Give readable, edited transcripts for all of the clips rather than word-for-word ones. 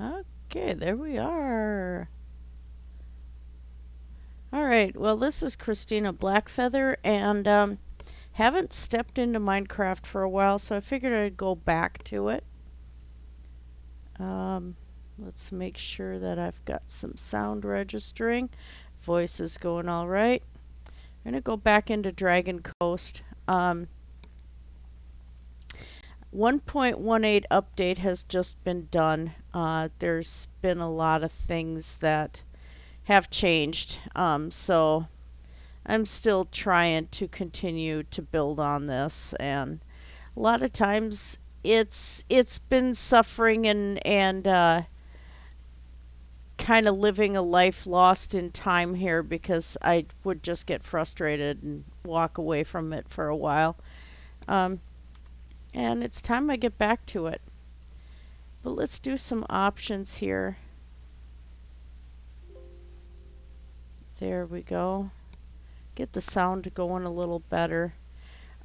Okay, there we are. All right, well, this is Christinablackfeather, and haven't stepped into Minecraft for a while, so I figured I'd go back to it. Let's make sure that I've got some sound registering. Voice is going all right. I'm going to go back into Dragoncoast. 1.18 update has just been done. There's been a lot of things that have changed, so I'm still trying to continue to build on this, and a lot of times it's been suffering and kind of living a life lost in time here because I would just get frustrated and walk away from it for a while. And it's time I get back to it. But let's do some options here. There we go. Get the sound going a little better.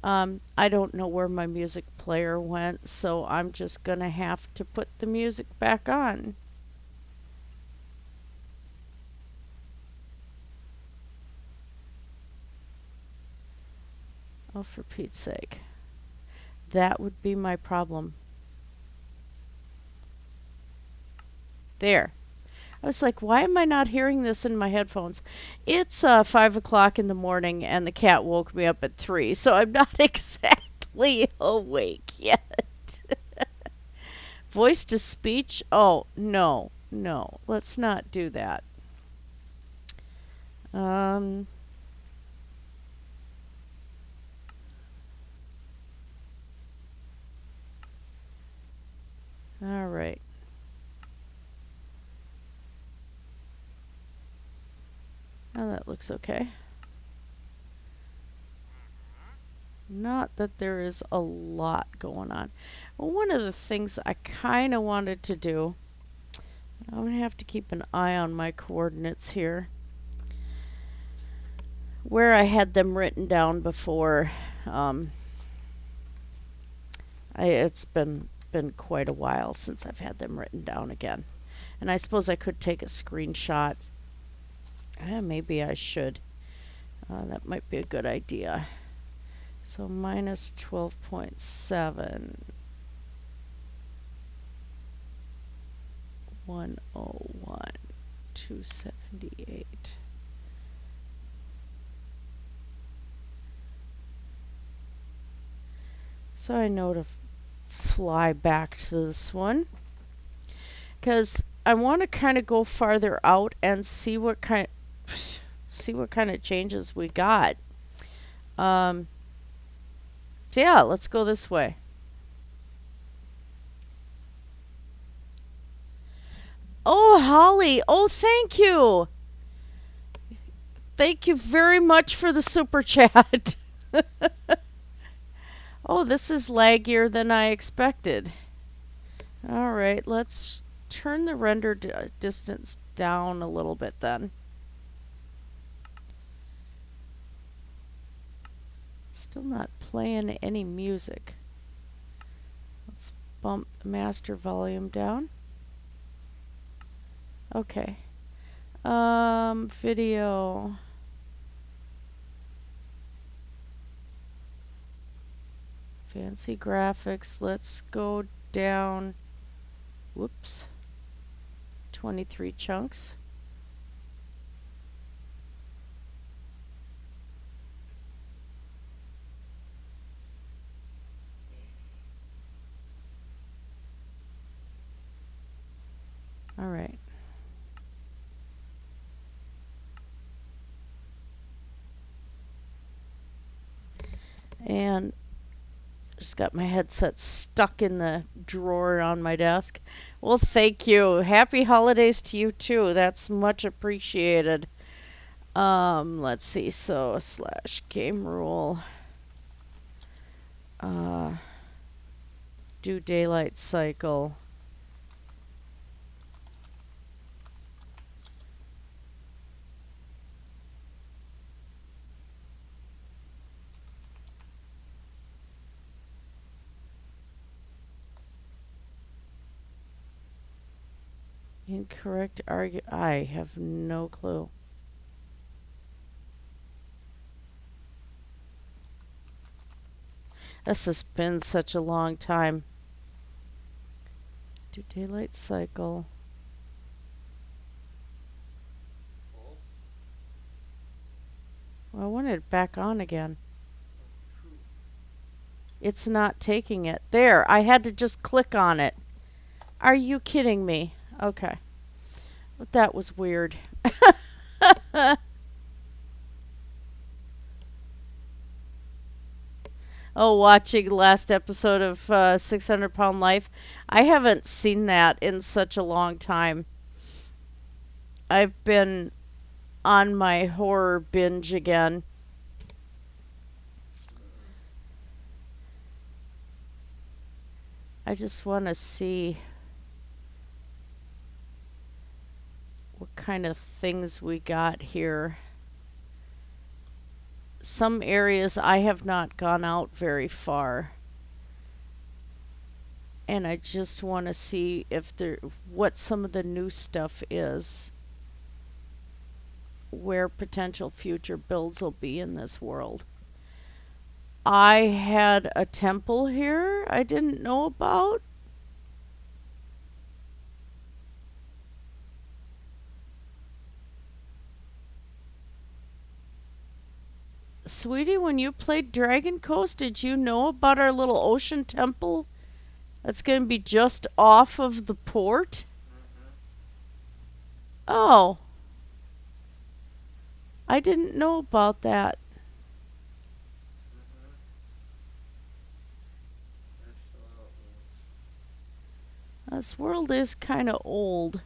I don't know where my music player went, so I'm just gonna have to put the music back on. Oh, for Pete's sake. That would be my problem. There. I was like, why am I not hearing this in my headphones? It's 5 o'clock in the morning, and the cat woke me up at 3, so I'm not exactly awake yet. Voice to speech? Oh, no, no. Let's not do that. All right. Oh, that looks okay. Not that there is a lot going on. Well, one of the things I kind of wanted to do, I'm going to have to keep an eye on my coordinates here, where I had them written down before. It's been quite a while since I've had them written down again. And I suppose I could take a screenshot. Maybe I should. That might be a good idea. So minus 12.7. 101, 278. So I know to fly back to this one because I want to kind of go farther out and see what kind of changes we got. So yeah, let's go this way. Oh, Holly. Oh, thank you. Thank you very much for the super chat. Oh, this is laggier than I expected. All right, let's turn the render distance down a little bit then. Still not playing any music. Let's bump the master volume down. Okay. Video. Fancy graphics. Let's go down. Whoops. 23 chunks. All right. And just got my headset stuck in the drawer on my desk. Well, thank you. Happy holidays to you too. That's much appreciated. Let's see. So / game rule. Do daylight cycle. Incorrect argue. I have no clue. This has been such a long time. Do daylight cycle. Well, I wanted it back on again. It's not taking it. There, I had to just click on it. Are you kidding me? Okay. But that was weird. Oh, watching the last episode of 600 Pound Life. I haven't seen that in such a long time. I've been on my horror binge again. I just want to see what kind of things we got here. Some areas I have not gone out very far. And I just want to see if what some of the new stuff is. Where potential future builds will be in this world. I had a temple here I didn't know about. Sweetie, when you played Dragoncoast, did you know about our little ocean temple that's going to be just off of the port? Oh. I didn't know about that. This world is kind of old.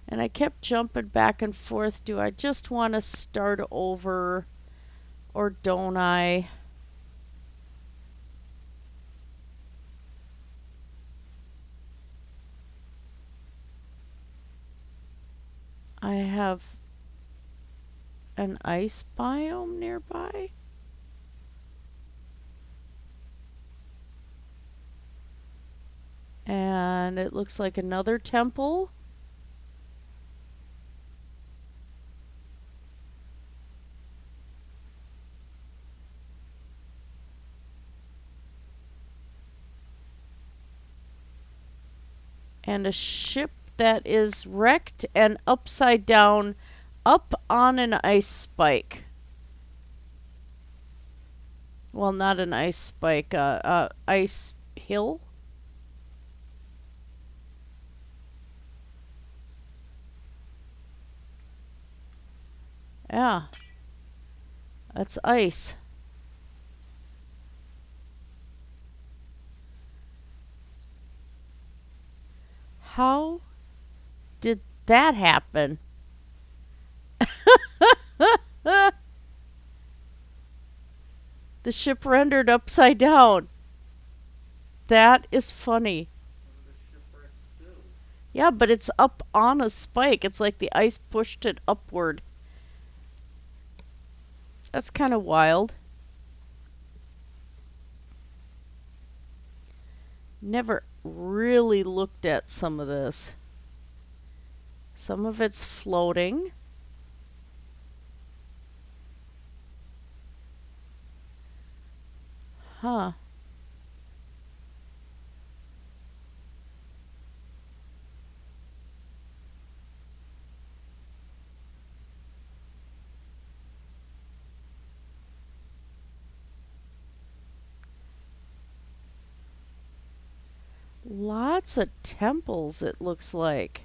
And I kept jumping back and forth. Do I just want to start over or don't I? I have an ice biome nearby. And it looks like another temple. And a ship that is wrecked and upside down up on an ice spike. Well, not an ice spike, ice hill. Yeah, that's ice. How did that happen? The ship rendered upside down. That is funny. Yeah, but it's up on a spike. It's like the ice pushed it upward. That's kind of wild. Never really looked at some of this. Some of it's floating. Huh. Lots of temples, it looks like.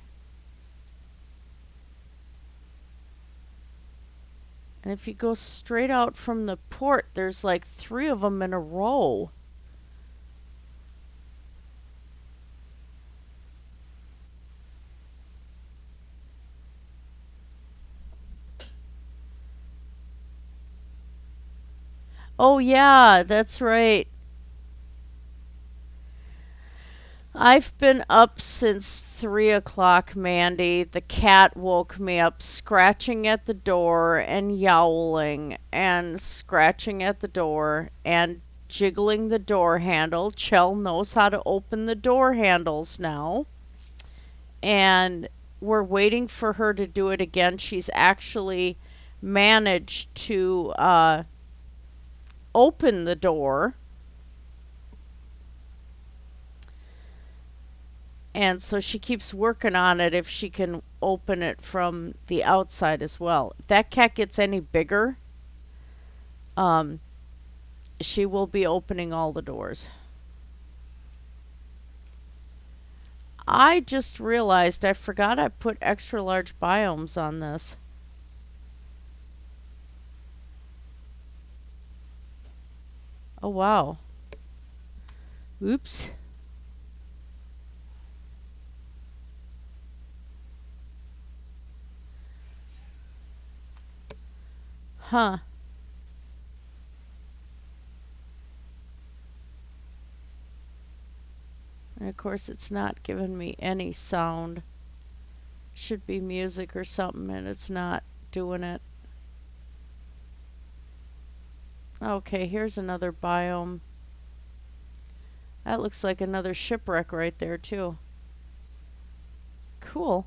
And if you go straight out from the port, there's like 3 of them in a row. Oh yeah, that's right. I've been up since 3 o'clock, Mandy. The cat woke me up scratching at the door and yowling and scratching at the door and jiggling the door handle. Chell knows how to open the door handles now. And we're waiting for her to do it again. She's actually managed to open the door. And so she keeps working on it if she can open it from the outside as well. If that cat gets any bigger, she will be opening all the doors. I just realized I forgot I put extra large biomes on this. Oh wow. Oops. Huh. And of course it's not giving me any sound. Should be music or something and it's not doing it. Okay, here's another biome. That looks like another shipwreck right there too. Cool.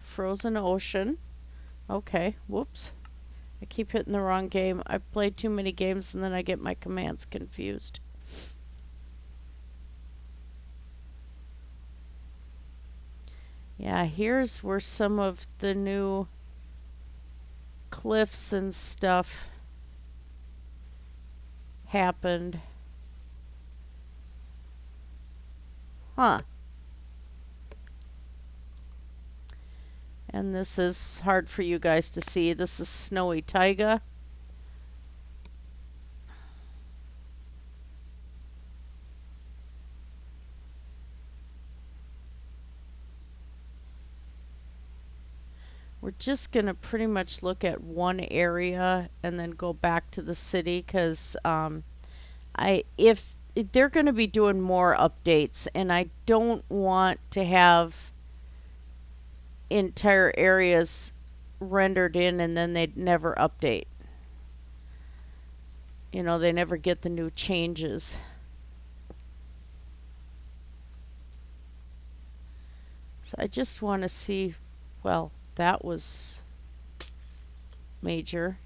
Frozen ocean. Okay, whoops. I keep hitting the wrong game. I play too many games and then I get my commands confused. Yeah, here's where some of the new cliffs and stuff happened. Huh. And this is hard for you guys to see. This is snowy taiga. We're just going to pretty much look at one area and then go back to the city because if they're going to be doing more updates and I don't want to have entire areas rendered in and then they'd never update. You know, they never get the new changes. So I just want to see, well, that was major.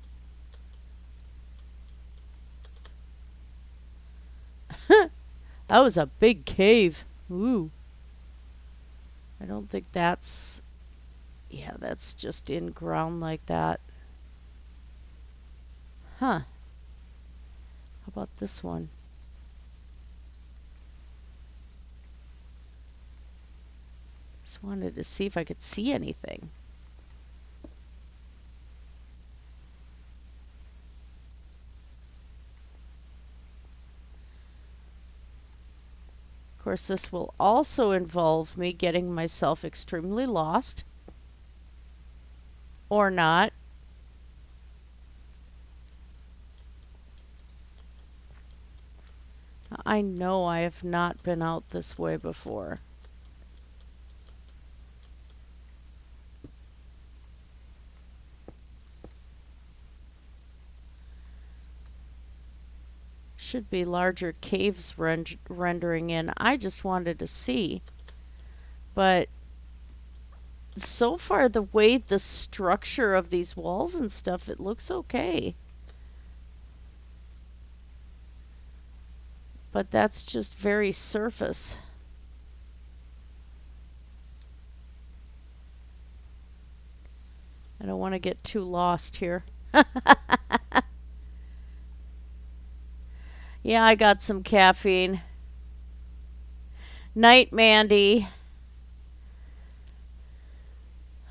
That was a big cave. Ooh. I don't think that's, yeah, that's just in ground like that. Huh. How about this one? Just wanted to see if I could see anything. Of course, this will also involve me getting myself extremely lost. Or not. I know I have not been out this way before. Should be larger caves rendering in. I just wanted to see. But so far, the way the structure of these walls and stuff, it looks okay. But that's just very surface. I don't want to get too lost here. Yeah, I got some caffeine. Night, Mandy.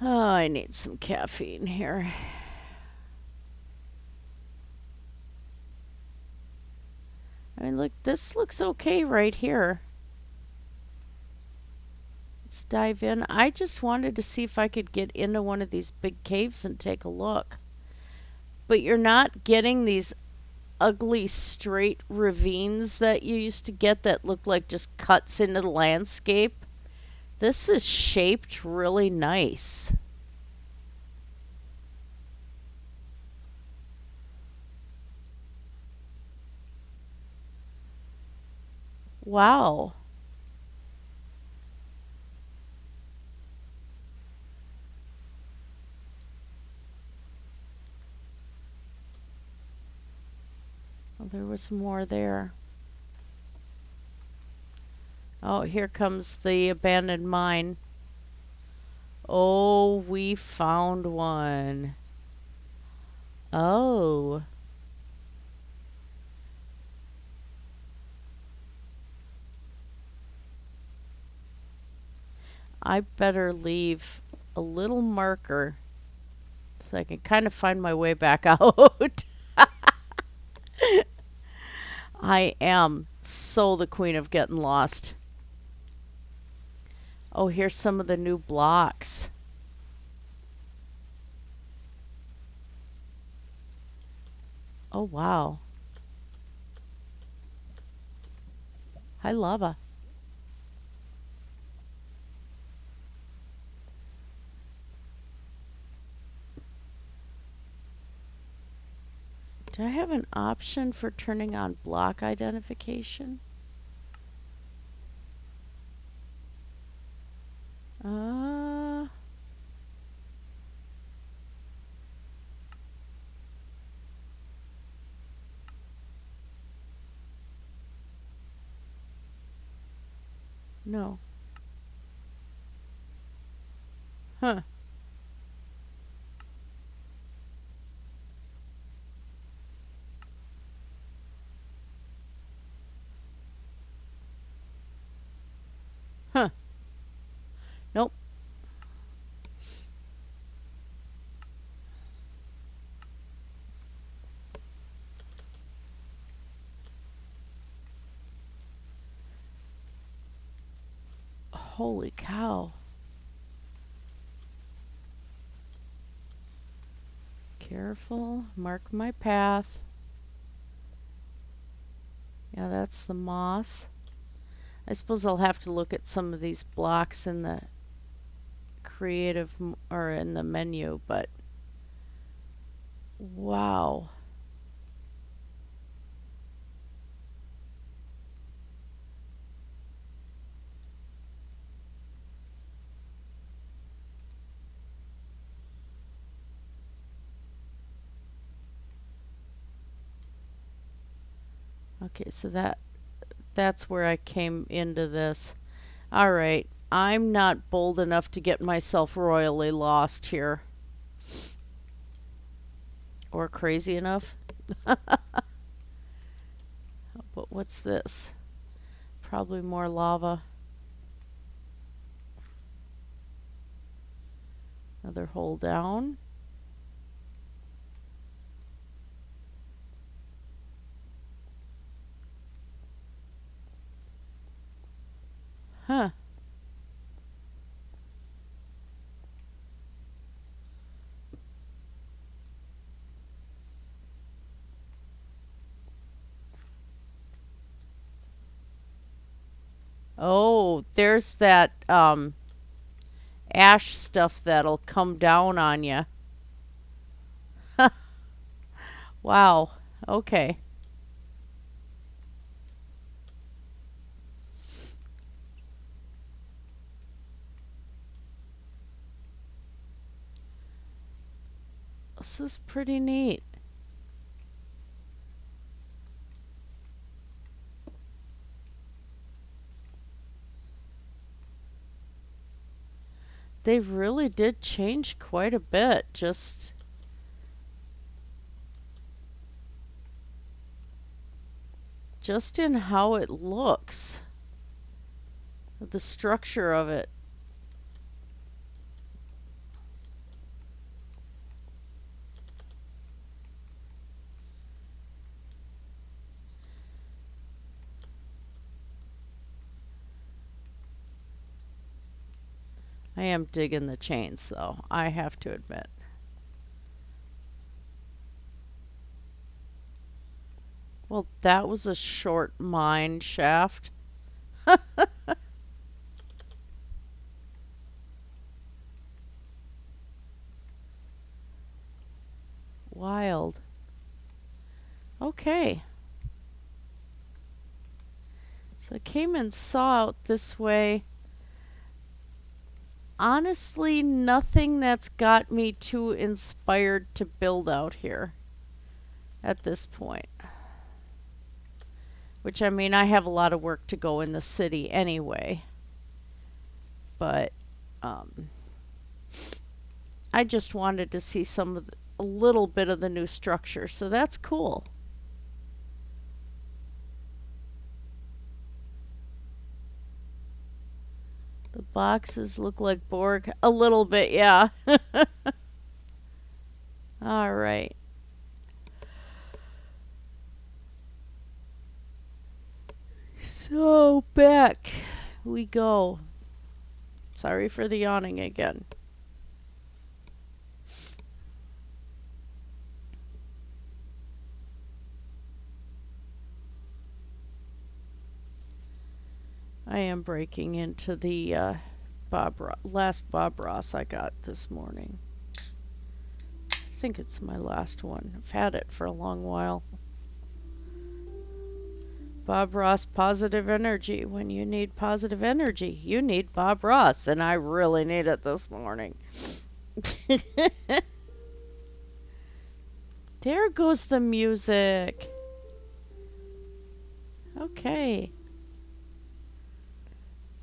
Oh, I need some caffeine here. I mean, look, this looks okay right here. Let's dive in. I just wanted to see if I could get into one of these big caves and take a look. But you're not getting these ugly straight ravines that you used to get that look like just cuts into the landscape. This is shaped really nice. Wow. Well, there was more there. Oh, here comes the abandoned mine. Oh, we found one. Oh. I better leave a little marker so I can kind of find my way back out. I am so the queen of getting lost. Oh, here's some of the new blocks. Oh, wow. Hi, lava. Do I have an option for turning on block identification? Uh, no. Huh. Huh. Nope. Holy cow. Careful. Mark my path. Yeah, that's the moss. I suppose I'll have to look at some of these blocks in the creative or in the menu, but wow. Okay, so that's where I came into this. All right, I'm not bold enough to get myself royally lost here. Or crazy enough. But what's this? Probably more lava. Another hole down. Huh. Oh, there's that ash stuff that'll come down on you. Wow. Okay. This is pretty neat. They really did change quite a bit, just in how it looks. The structure of it. I am digging the chains, though, I have to admit. Well, that was a short mine shaft. Wild. Okay. So I came and saw out this way. Honestly, nothing that's got me too inspired to build out here at this point. Which, I mean, I have a lot of work to go in the city anyway. But I just wanted to see a little bit of the new structure, so that's cool. The boxes look like Borg. A little bit, yeah. All right. So back we go. Sorry for the yawning again. I am breaking into the last Bob Ross I got this morning. I think it's my last one. I've had it for a long while. Bob Ross positive energy. When you need positive energy, you need Bob Ross, and I really need it this morning. There goes the music. Okay.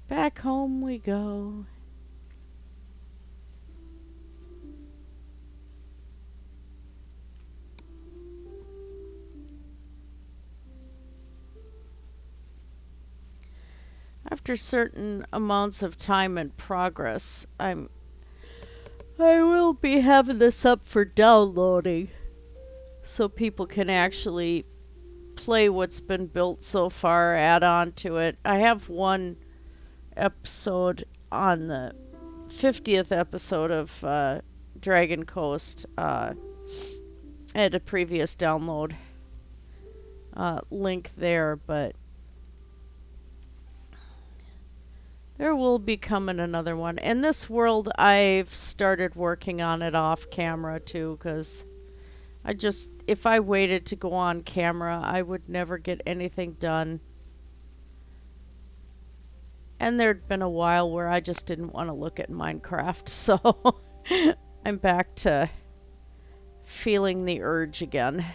Back home we go. After certain amounts of time and progress, I will be having this up for downloading so people can actually play what's been built so far, add on to it. I have one episode on the 50th episode of Dragoncoast. I had a previous download link there, but there will be coming another one. And this world, I've started working on it off camera too, because if I waited to go on camera, I would never get anything done. And there'd been a while where I just didn't want to look at Minecraft, so I'm back to feeling the urge again.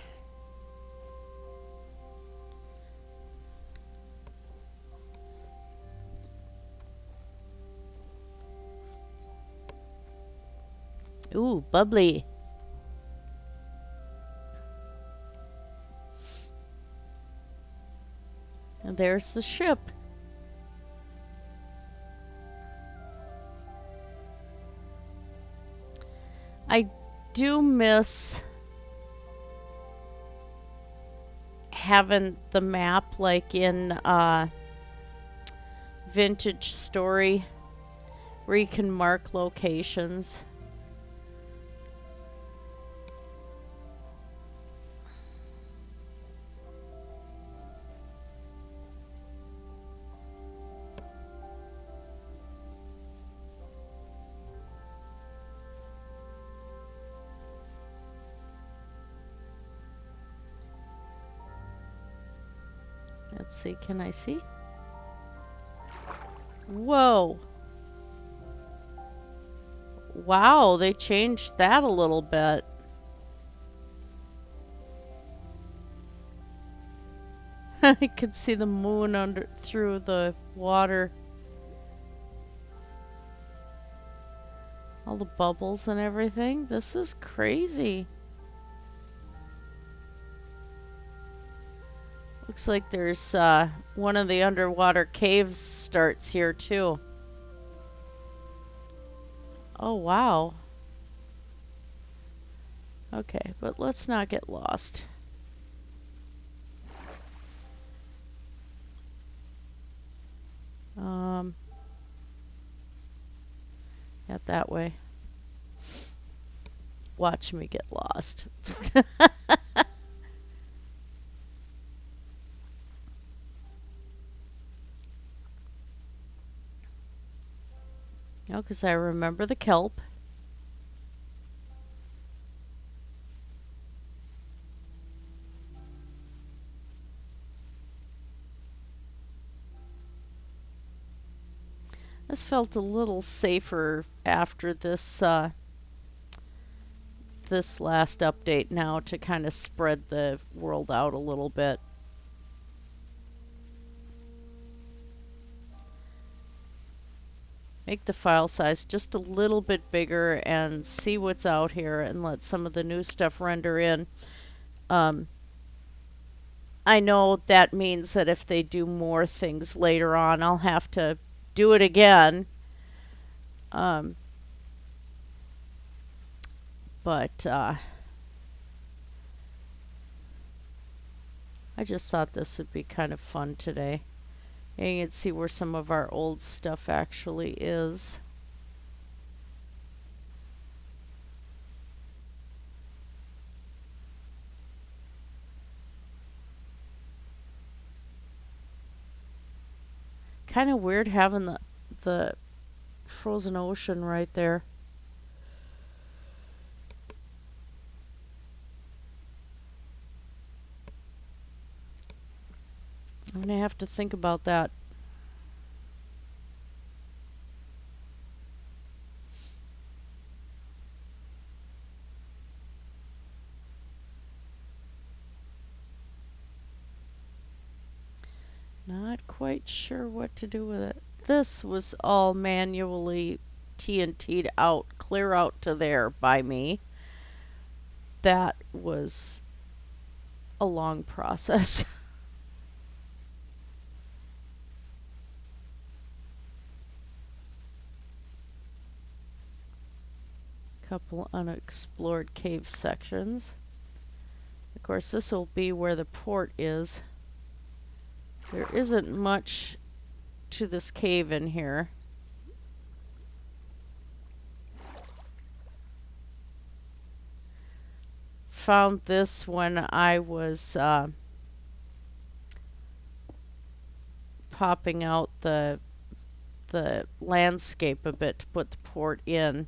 Ooh, bubbly. And there's the ship. I do miss having the map like in Vintage Story where you can mark locations. Let's see, can I see? Whoa. Wow, they changed that a little bit. I could see the moon through the water. All the bubbles and everything. This is crazy. Looks like there's one of the underwater caves starts here too. Oh, wow. Okay, but let's not get lost. Yeah, that way. Watch me get lost. know, because I remember the kelp. This felt a little safer after this last update now to kind of spread the world out a little bit. Make the file size just a little bit bigger and see what's out here and let some of the new stuff render in. I know that means that if they do more things later on, I'll have to do it again. But I just thought this would be kind of fun today. And you can see where some of our old stuff actually is. Kind of weird having the frozen ocean right there. I'm gonna have to think about that. Not quite sure what to do with it. This was all manually TNT'd out, clear out to there by me. That was a long process. Couple unexplored cave sections. Of course, this will be where the port is. There isn't much to this cave in here. Found this when I was popping out the landscape a bit to put the port in.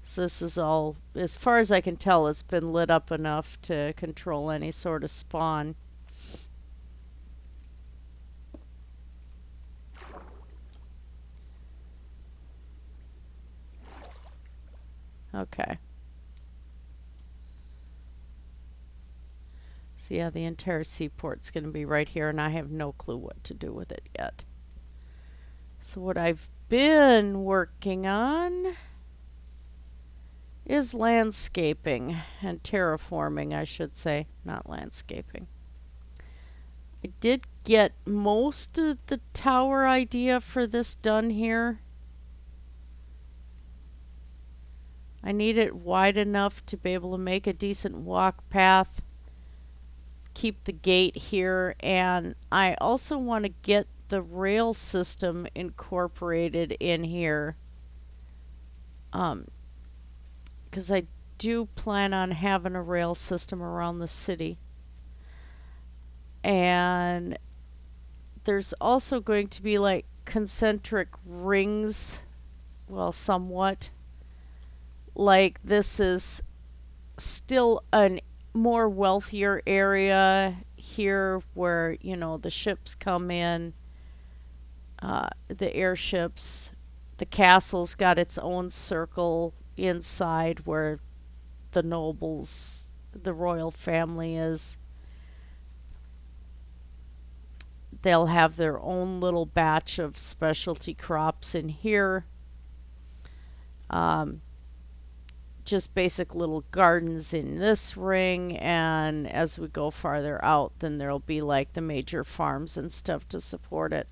So this is all, as far as I can tell, it's been lit up enough to control any sort of spawn. Okay. So yeah, the entire seaport's going to be right here, and I have no clue what to do with it yet. So what I've been working on is landscaping and terraforming, I should say, not landscaping. I did get most of the tower idea for this done here. I need it wide enough to be able to make a decent walk path, keep the gate here, and I also want to get the rail system incorporated in here. Because I do plan on having a rail system around the city. And there's also going to be like concentric rings, well, somewhat. Like this is still a more wealthier area here where, you know, the ships come in, the airships. The castle's got its own circle inside where the nobles, the royal family is. They'll have their own little batch of specialty crops in here. Just basic little gardens in this ring, and as we go farther out, then there'll be like the major farms and stuff to support it.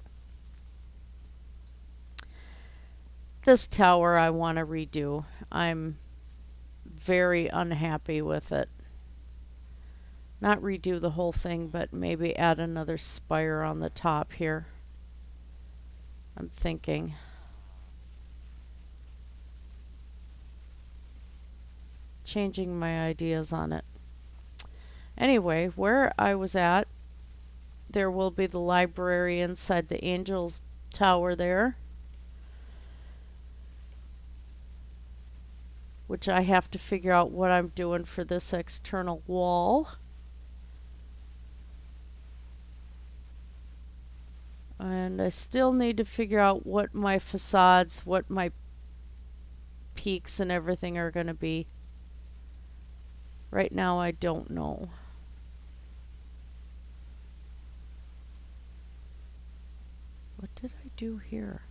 This tower I want to redo. I'm very unhappy with it. Not redo the whole thing, but maybe add another spire on the top here. I'm thinking. Changing my ideas on it. Anyway, where I was at, there will be the library inside the Angel's Tower there. which I have to figure out what I'm doing for this external wall. And I still need to figure out what my facades, what my peaks and everything are going to be. Right now I don't know. What did I do here?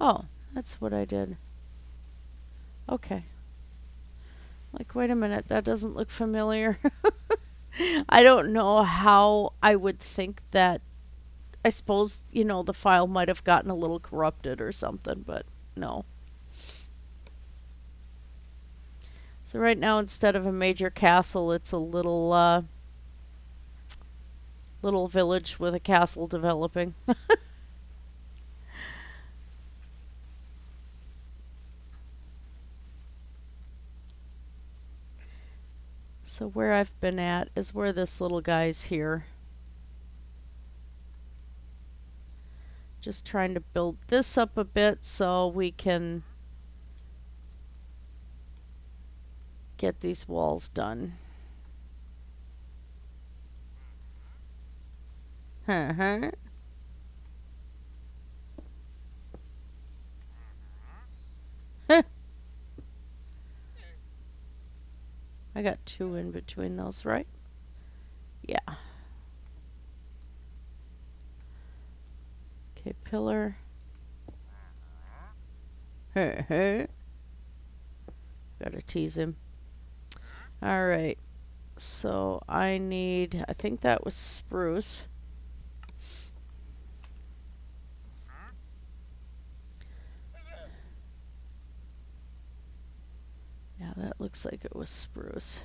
Oh, that's what I did. Okay. Like, wait a minute, that doesn't look familiar. I don't know how I would think that. I suppose, you know, the file might have gotten a little corrupted or something, but no. So right now, instead of a major castle, it's a little little village with a castle developing. So where I've been at is where this little guy's here. Just trying to build this up a bit so we can get these walls done. Uh-huh. I got 2 in between those, right? Yeah. Okay, pillar. Gotta tease him. Alright. So I think that was spruce. Yeah, that looks like it was spruce.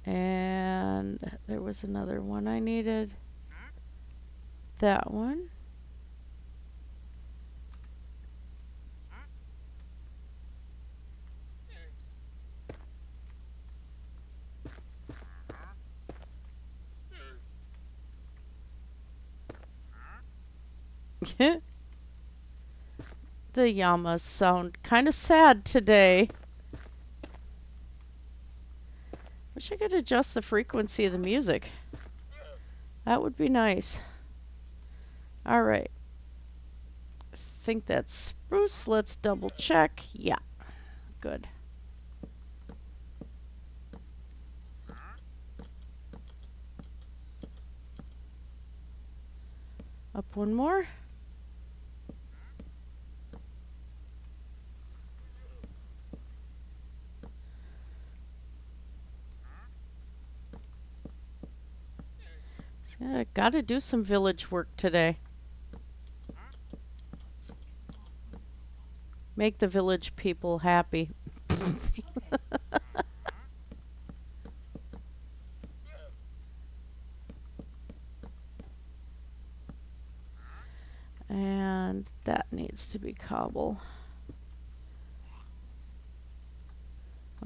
And there was another one I needed. That one. The llamas sound kind of sad today. Wish I could adjust the frequency of the music. That would be nice. Alright. I think that's spruce. Let's double check. Yeah. Good. Up one more. I gotta do some village work today. Make the village people happy. And that needs to be cobble.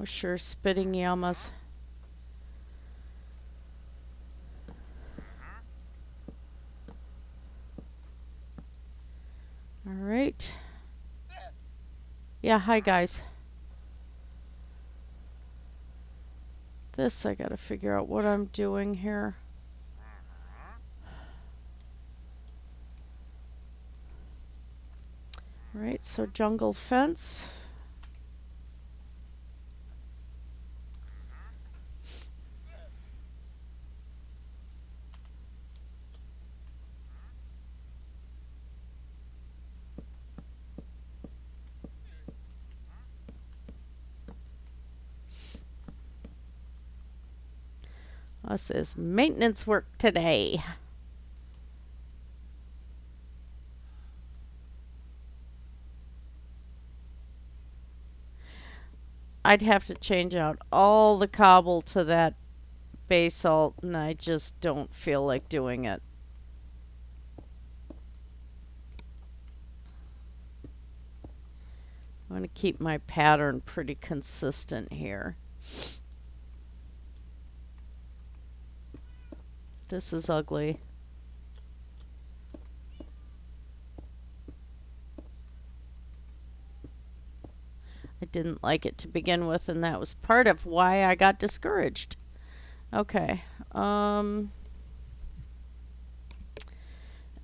Oh sure, spitting llamas. Alright. Yeah, hi guys. This, I gotta figure out what I'm doing here. Alright, so jungle fence. This is maintenance work today. I'd have to change out all the cobble to that basalt, and I just don't feel like doing it. I'm going to keep my pattern pretty consistent here. This is ugly. didn't like it to begin with, and that was part of why I got discouraged. Okay.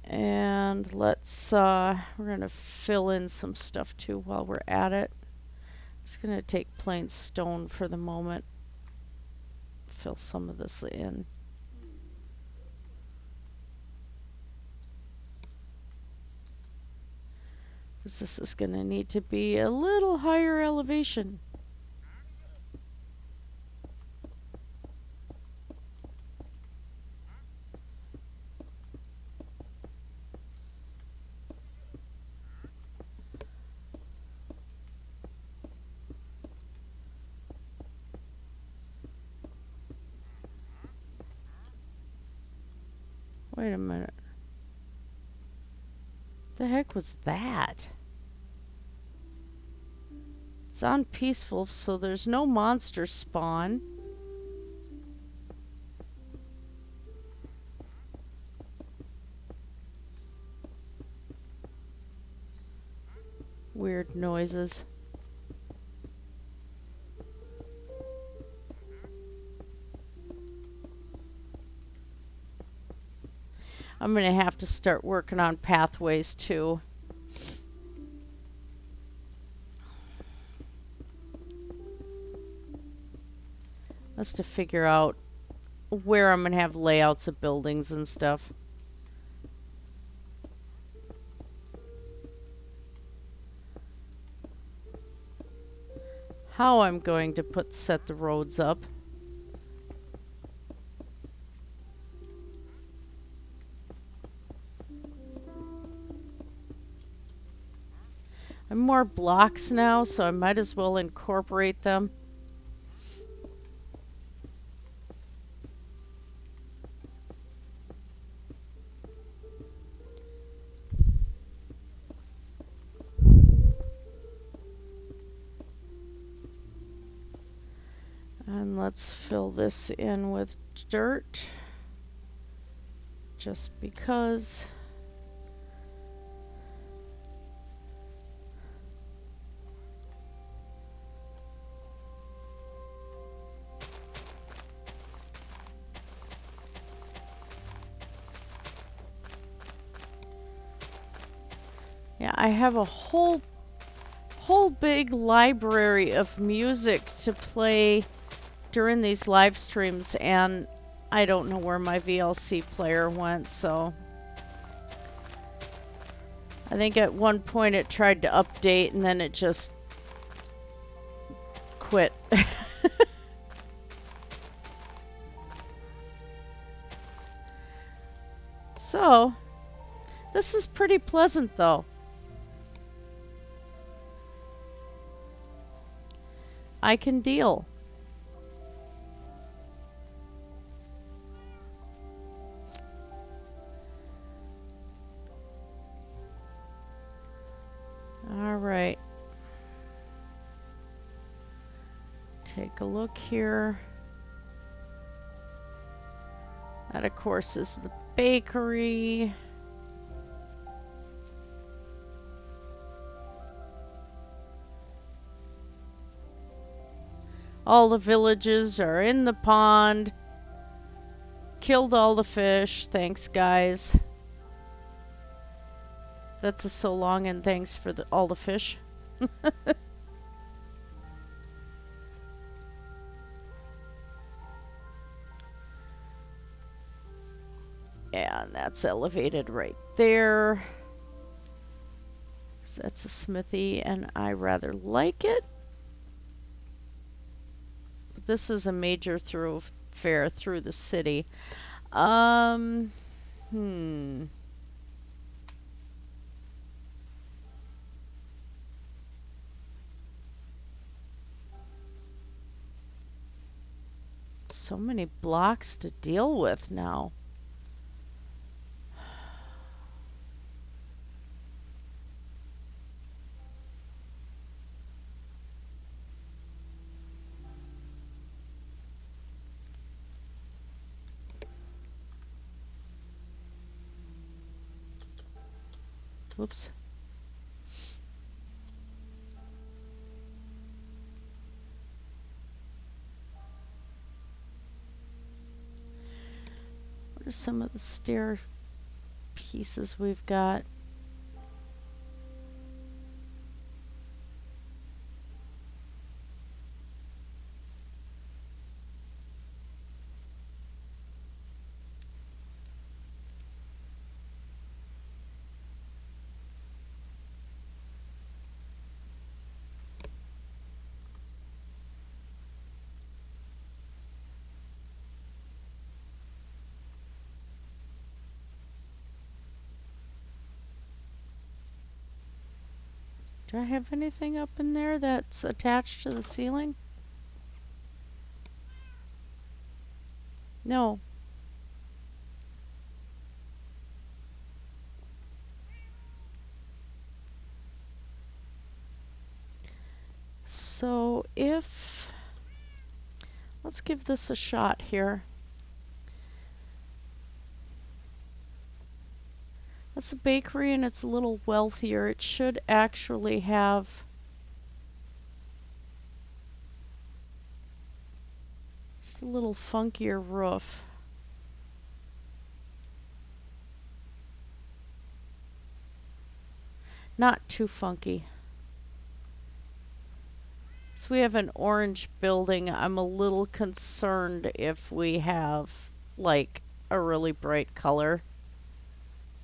And let's, we're going to fill in some stuff too while we're at it. Just going to take plain stone for the moment. Fill some of this in. This is going to need to be a little higher elevation. Wait a minute. The heck was that? It's on peaceful, so there's no monster spawn. Weird noises. I'm going to have to start working on pathways too. Just to figure out where I'm going to have layouts of buildings and stuff. How I'm going to set the roads up. I'm more blocks now, so I might as well incorporate them. And let's fill this in with dirt, just because. Yeah, I have a whole big library of music to play during these live streams, and I don't know where my VLC player went, so I think at one point it tried to update and then it just quit. So, this is pretty pleasant though. I can deal. All right. Take a look here. That, of course, is the bakery. All the villages are in the pond. Killed all the fish. Thanks, guys. That's a so long, and thanks for all the fish. And that's elevated right there. So that's a smithy, and I rather like it. But this is a major thoroughfare through the city. So many blocks to deal with now. Whoops. What are some of the stair pieces we've got? Do I have anything up in there that's attached to the ceiling? No. So let's give this a shot here. That's a bakery and it's a little wealthier. It should actually have just a little funkier roof. Not too funky. So we have an orange building. I'm a little concerned if we have like a really bright color.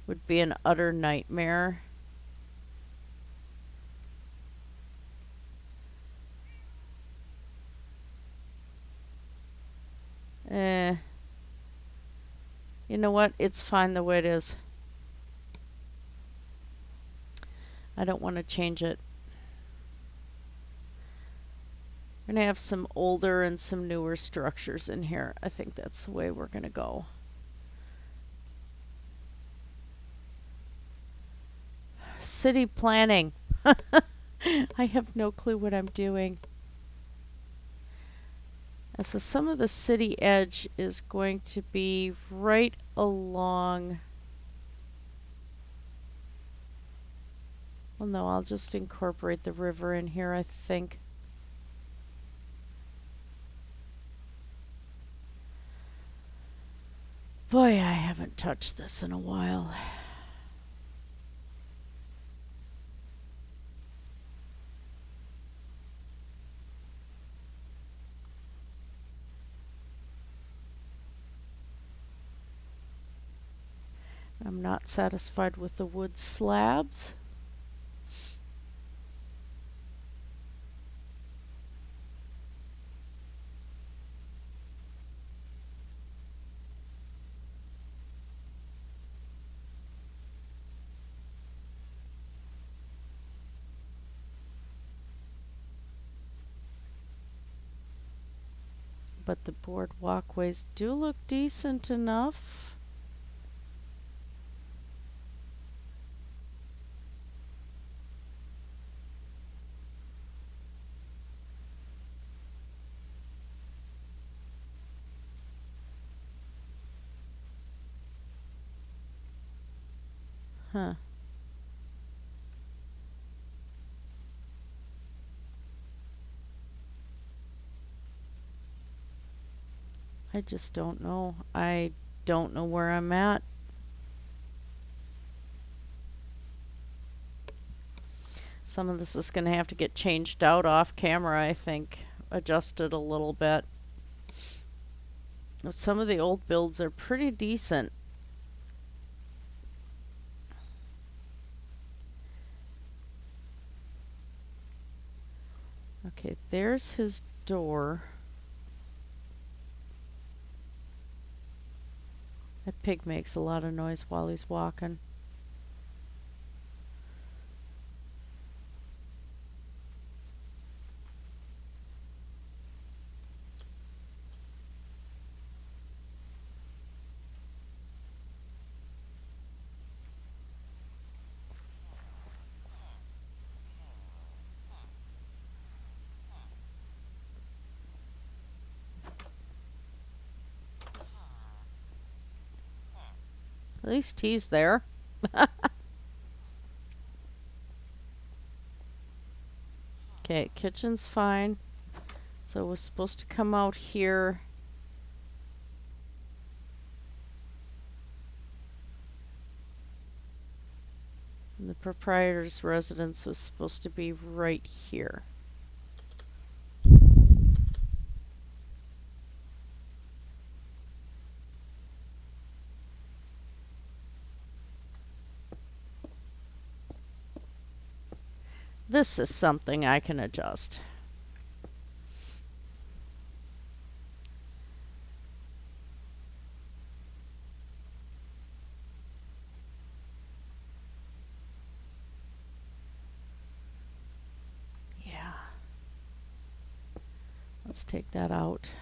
Would be an utter nightmare. You know what? It's fine the way it is. I don't want to change it. We're going to have some older and some newer structures in here. I think that's the way we're going to go. City planning. I have no clue what I'm doing. So some of the city edge is going to be right along. Well, no, I'll just incorporate the river in here, I think. Boy, I haven't touched this in a while. I'm not satisfied with the wood slabs. But the board walkways do look decent enough. Huh. I just don't know. I don't know where I'm at. Some of this is going to have to get changed out off camera, I think. Adjusted a little bit. Some of the old builds are pretty decent. Okay, there's his door. That pig makes a lot of noise while he's walking. At least he's there. Okay, kitchen's fine. So we're supposed to come out here. proprietor's residence was supposed to be right here. This is something I can adjust. Yeah. Let's take that out.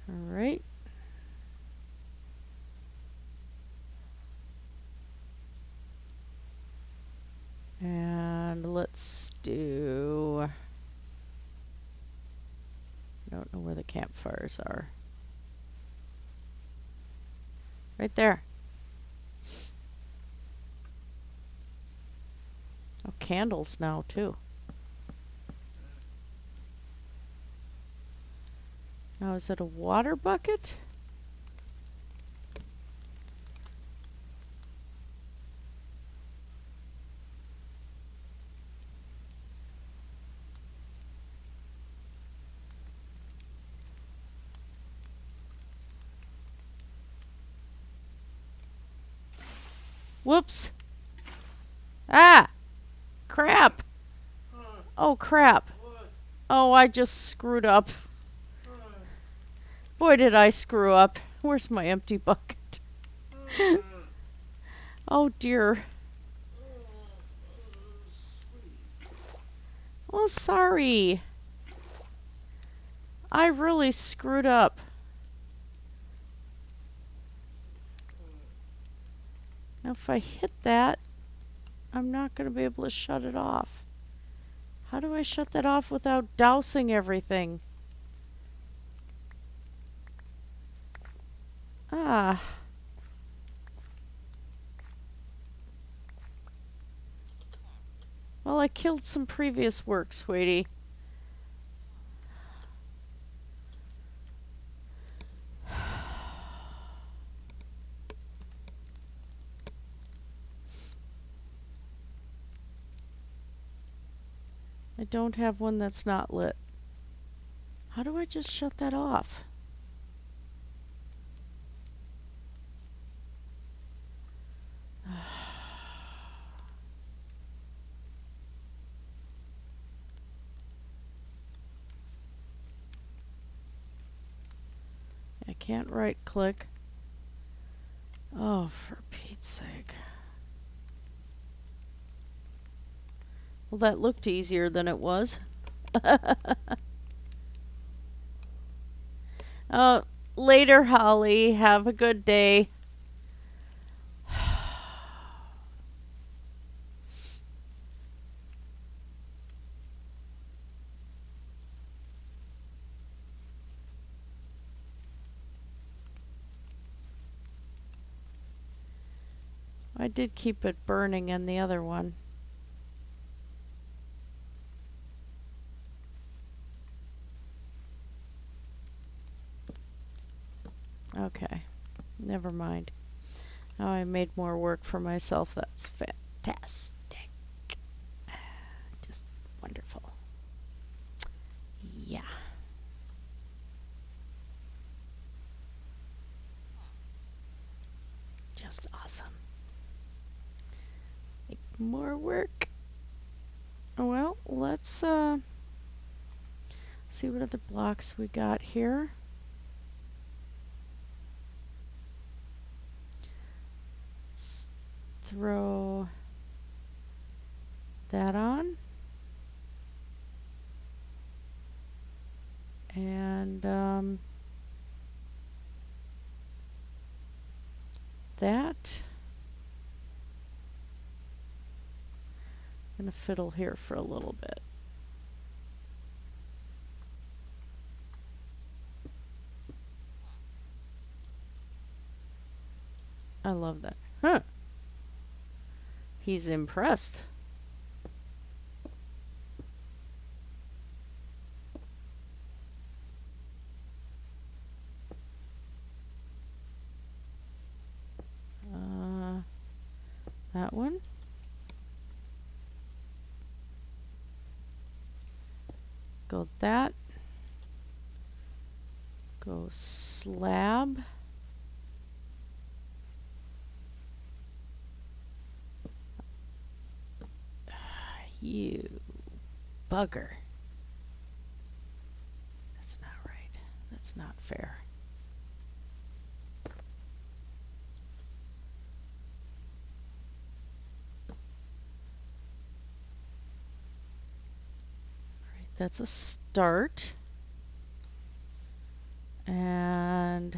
All right. And let's do... I don't know where the campfires are. Right there. Oh, candles now, too. Now, is it a water bucket? Whoops. Ah! Crap! Oh, crap. Oh, I just screwed up. Boy, did I screw up. Where's my empty bucket? Oh, dear. Oh, sorry. I really screwed up. Now, if I hit that, I'm not going to be able to shut it off. How do I shut that off without dousing everything? Ah. Well, I killed some previous work, sweetie. I don't have one that's not lit. How do I just shut that off? I can't right click. Oh, for Pete's sake. Well, that looked easier than it was. Oh, later, Holly. Have a good day. I did keep it burning in the other one. Okay, never mind. Now I made more work for myself. That's fantastic. Just wonderful. Yeah. Just awesome. Make more work. Well, let's see what other blocks we got here. Let's throw that on. And that. I'm gonna fiddle here for a little bit. I love that. Huh. He's impressed. that one. Go that. Go slab. You bugger. That's not right. That's not fair. All right, that's a start. And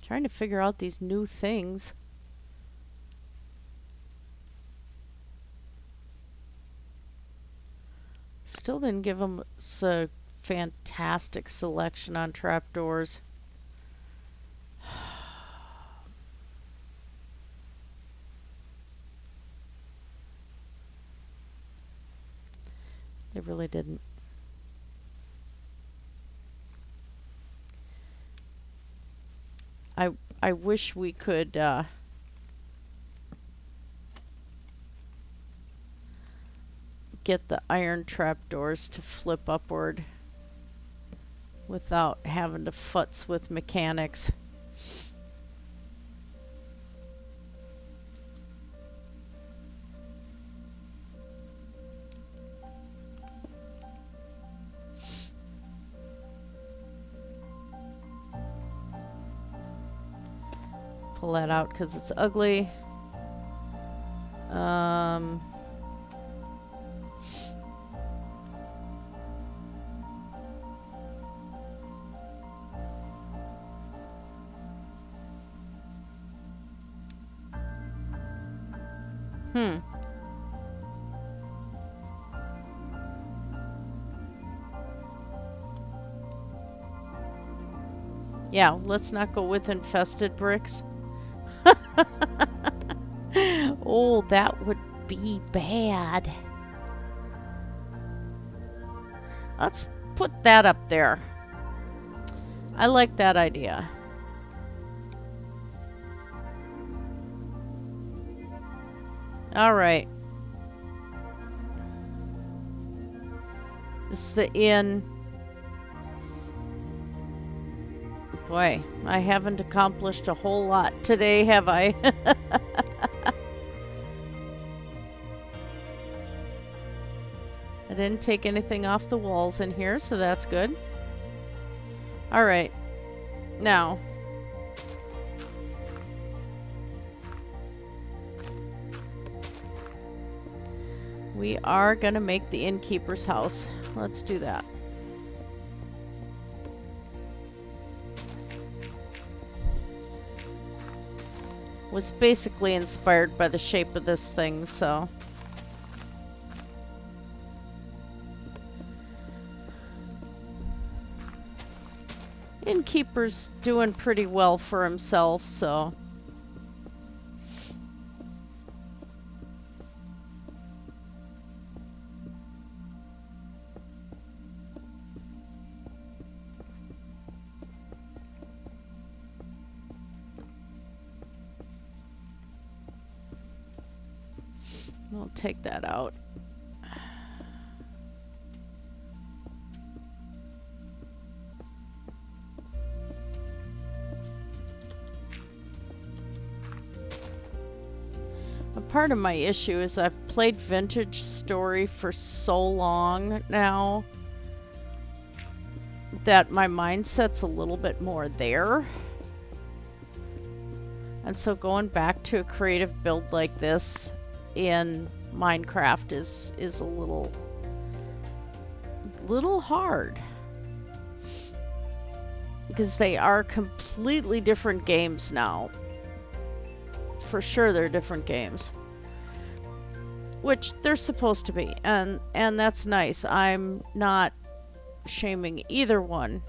trying to figure out these new things. Still didn't give them a fantastic selection on trapdoors. They really didn't. I wish we could get the iron trapdoors to flip upward without having to futz with mechanics. Pull that out because it's ugly. Yeah, let's not go with infested bricks. Oh, that would be bad. Let's put that up there. I like that idea. All right. This is the inn. Boy, I haven't accomplished a whole lot today, have I? I didn't take anything off the walls in here, so that's good. All right. Now, we are going to make the innkeeper's house. Let's do that. Was basically inspired by the shape of this thing, so. Innkeeper's doing pretty well for himself, so. I'll take that out. A part of my issue is I've played Vintage Story for so long now that my mindset's a little bit more there. And so going back to a creative build like this in Minecraft is a little hard, because they are completely different games now. For sure they're different games, which they're supposed to be, and that's nice. I'm not shaming either one.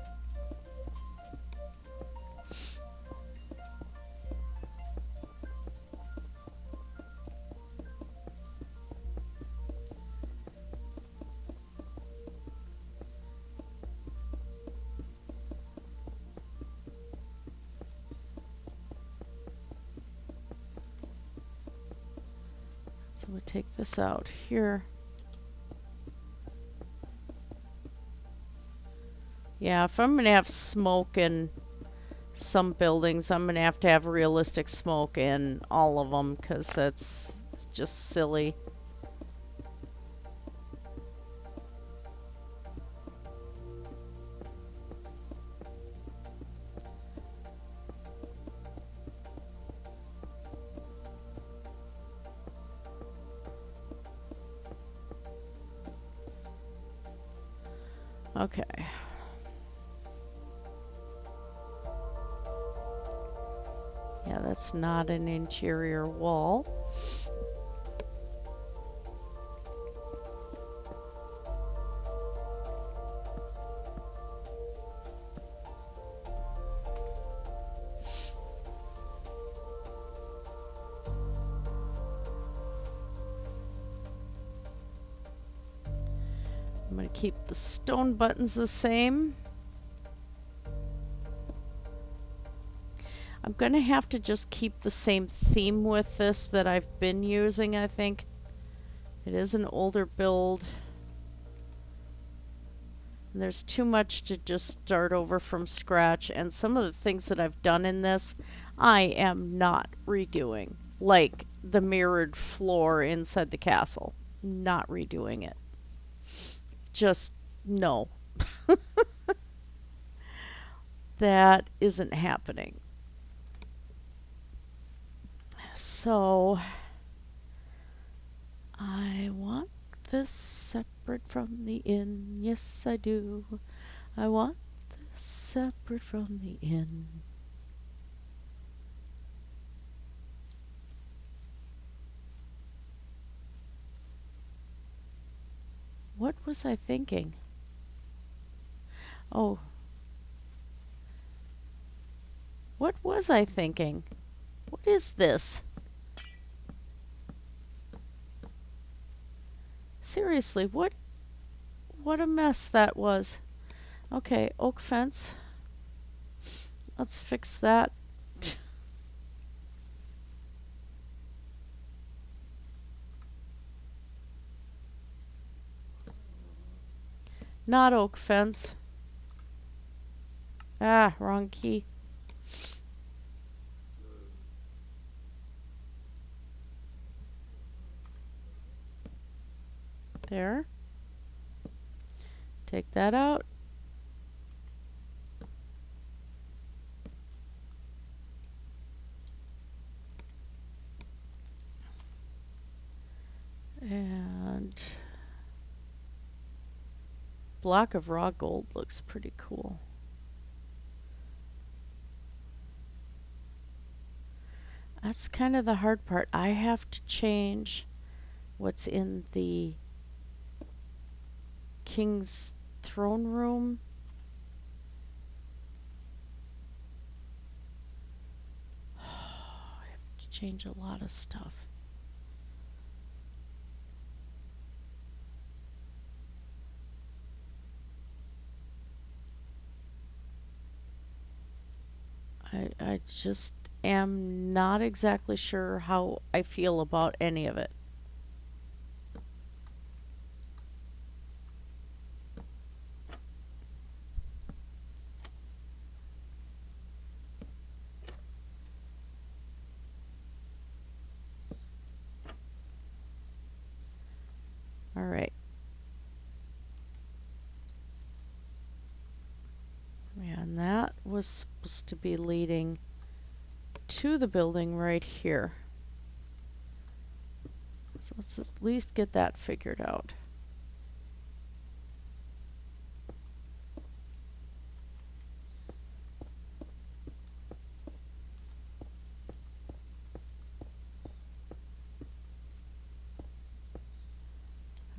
I'm going to take this out here. Yeah, if I'm going to have smoke in some buildings, I'm going to have realistic smoke in all of them, because that's just silly. Okay. Yeah, that's not an interior wall. I'm going to keep the stone buttons the same. I'm going to have to just keep the same theme with this that I've been using, I think. It is an older build. And there's too much to just start over from scratch. And some of the things that I've done in this, I am not redoing. Like the mirrored floor inside the castle. Not redoing it. Just no. That isn't happening. So I want this separate from the inn. Yes, I do. I want this separate from the inn. What was I thinking? Oh. What was I thinking? What is this? Seriously, what a mess that was. Okay, oak fence. Let's fix that. Not oak fence. Ah, wrong key. There. Take that out. And block of raw gold looks pretty cool. That's kind of the hard part. I have to change what's in the king's throne room. I have to change a lot of stuff. I just am not exactly sure how I feel about any of it. All right. And that was supposed to be leading to the building right here. So let's at least get that figured out.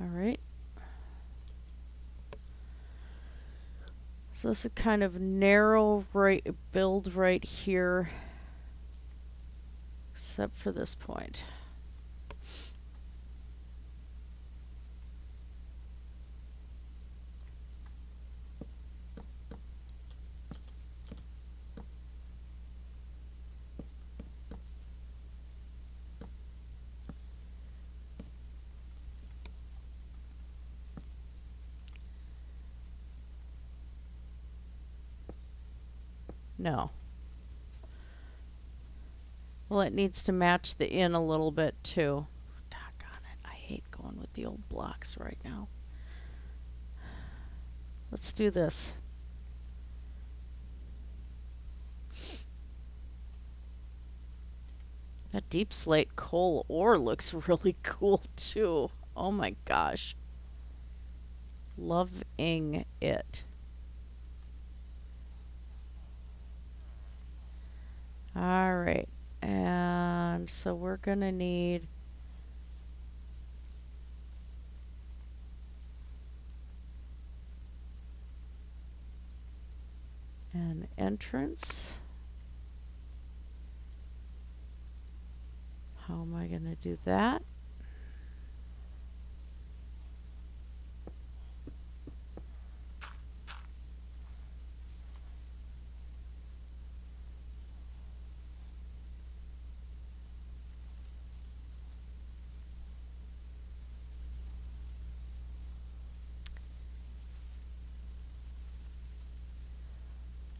All right. So this is a kind of narrow build right here, except for this point. No. Well, it needs to match the inn a little bit too. Doggone it. I hate going with the old blocks right now. Let's do this. That deep slate coal ore looks really cool too. Oh my gosh. Loving it. All right. And so we're going to need an entrance. How am I going to do that?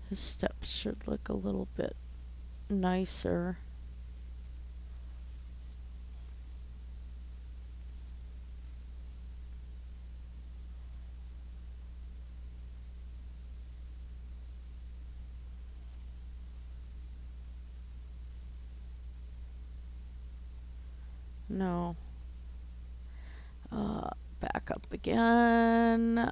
His steps should look a little bit nicer. No. Back up again.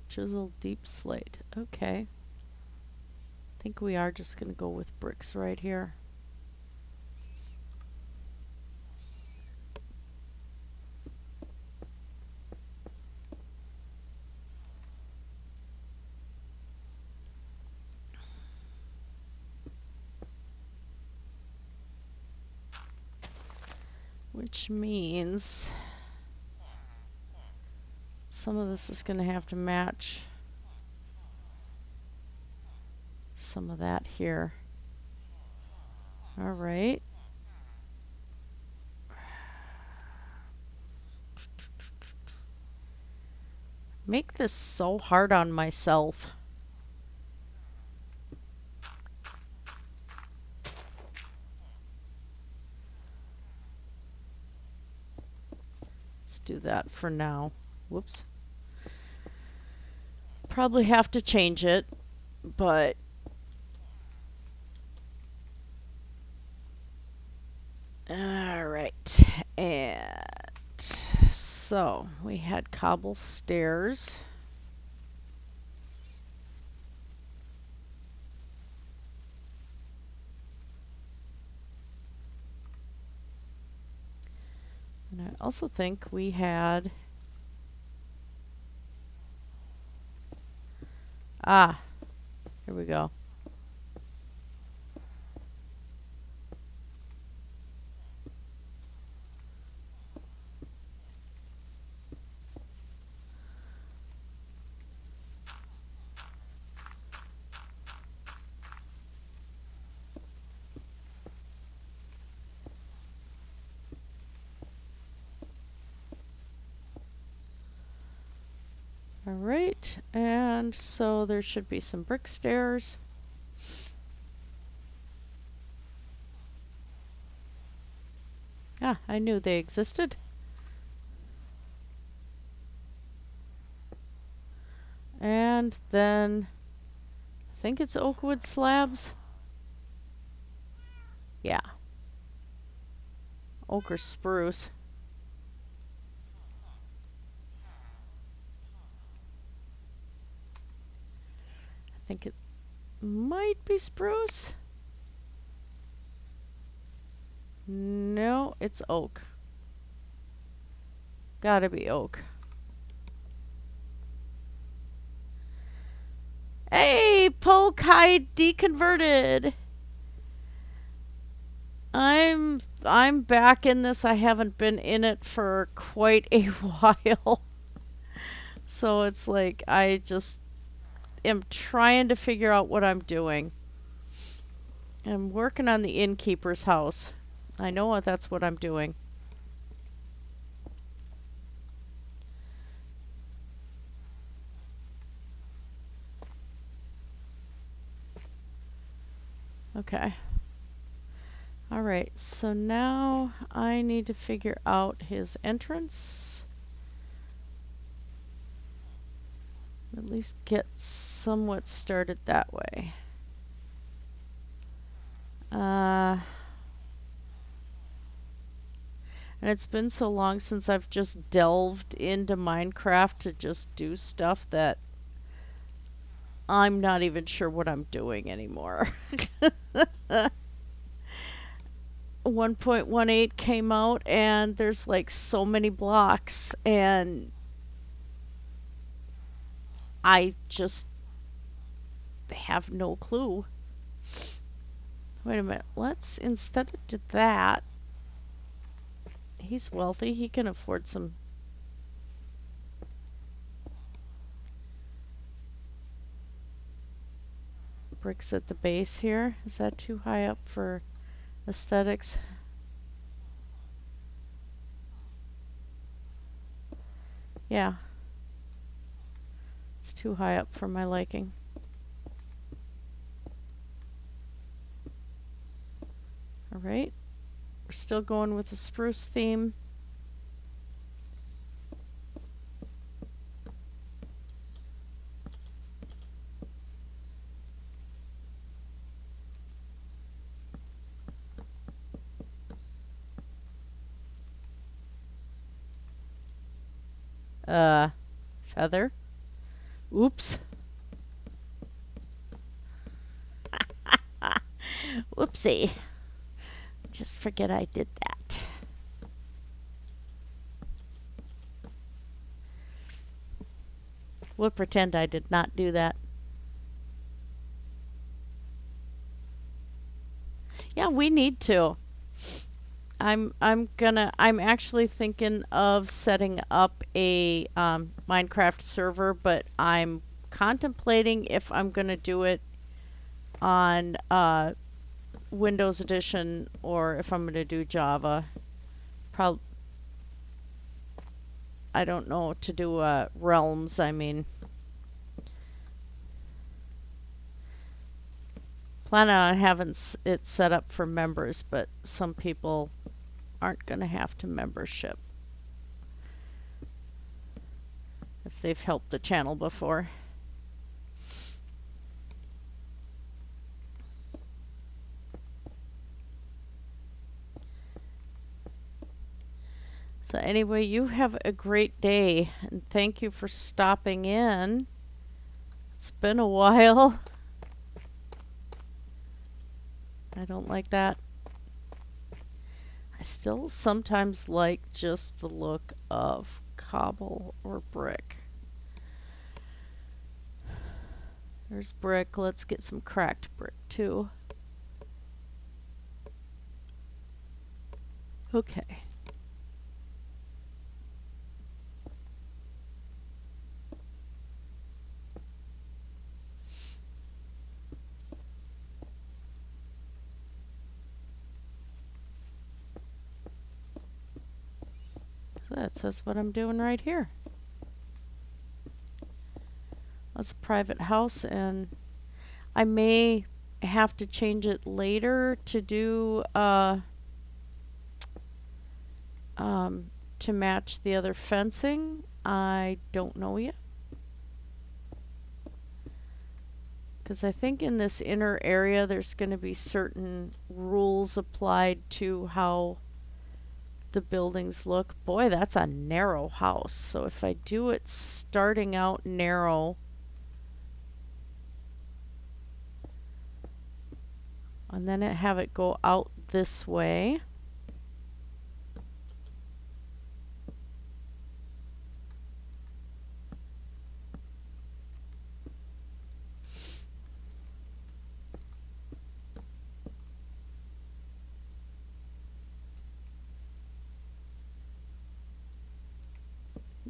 Chiseled deep slate. Okay. I think we are just going to go with bricks right here. Which means some of this is going to have to match some of that here. All right. Make this so hard on myself. Let's do that for now. Whoops. Probably have to change it, but all right. And so we had cobble stairs. And I also think we had here we go. All right, and so there should be some brick stairs. I knew they existed. And then I think it's oak wood slabs. Yeah. Oak or spruce. I think it might be spruce. No, it's oak. Gotta be oak. Hey, poke hide deconverted. I'm back in this. I haven't been in it for quite a while. So it's like I just am trying to figure out what I'm doing. I'm working on the innkeeper's house. I know that's what I'm doing. Okay. All right, so now I need to figure out his entrance. At least get somewhat started that way. And it's been so long since I've just delved into Minecraft to just do stuff that I'm not even sure what I'm doing anymore. 1.18 came out and there's like so many blocks and I just have no clue. Wait a minute, let's, instead of that, he's wealthy, he can afford some bricks at the base here. Is that too high up for aesthetics? Yeah. It's too high up for my liking. Alright. We're still going with the spruce theme. Feather. Oops. Whoopsie. Just forget I did that. We'll pretend I did not do that. Yeah, we need to. I'm actually thinking of setting up a Minecraft server, but I'm contemplating if I'm gonna do it on Windows Edition or if I'm gonna do Java. I don't know to do Realms. I mean, plan on having it set up for members, but some people aren't gonna have to membership if they've helped the channel before. So anyway, you have a great day, and thank you for stopping in. It's been a while. I don't like that. I still sometimes like just the look of cobble or brick. There's brick. Let's get some cracked brick too. Okay. So that says what I'm doing right here. That's a private house, and I may have to change it later to do to match the other fencing. I don't know yet. Because I think in this inner area there's going to be certain rules applied to how the buildings look. Boy, that's a narrow house. So if I do it starting out narrow, and then have it go out this way.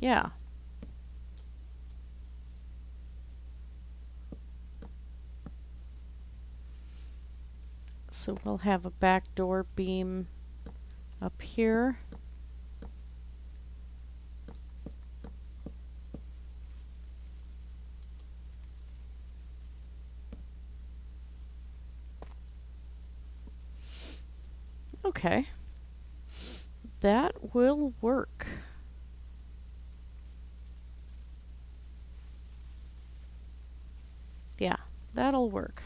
Yeah. So we'll have a back door beam up here. Okay. That will work. Yeah, that'll work.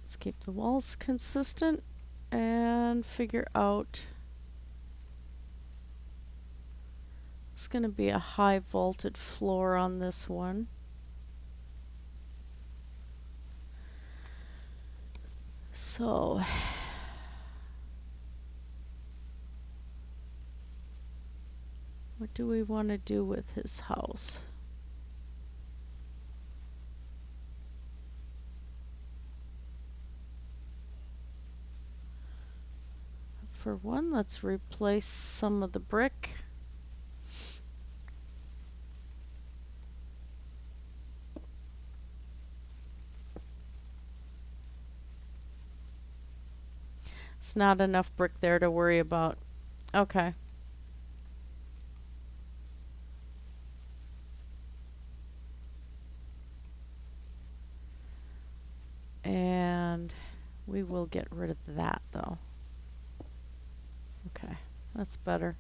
Let's keep the walls consistent and figure out. It's going to be a high vaulted floor on this one. So what do we want to do with his house? For one, let's replace some of the brick. It's not enough brick there to worry about. Okay. And we will get rid of that though. Okay, that's better.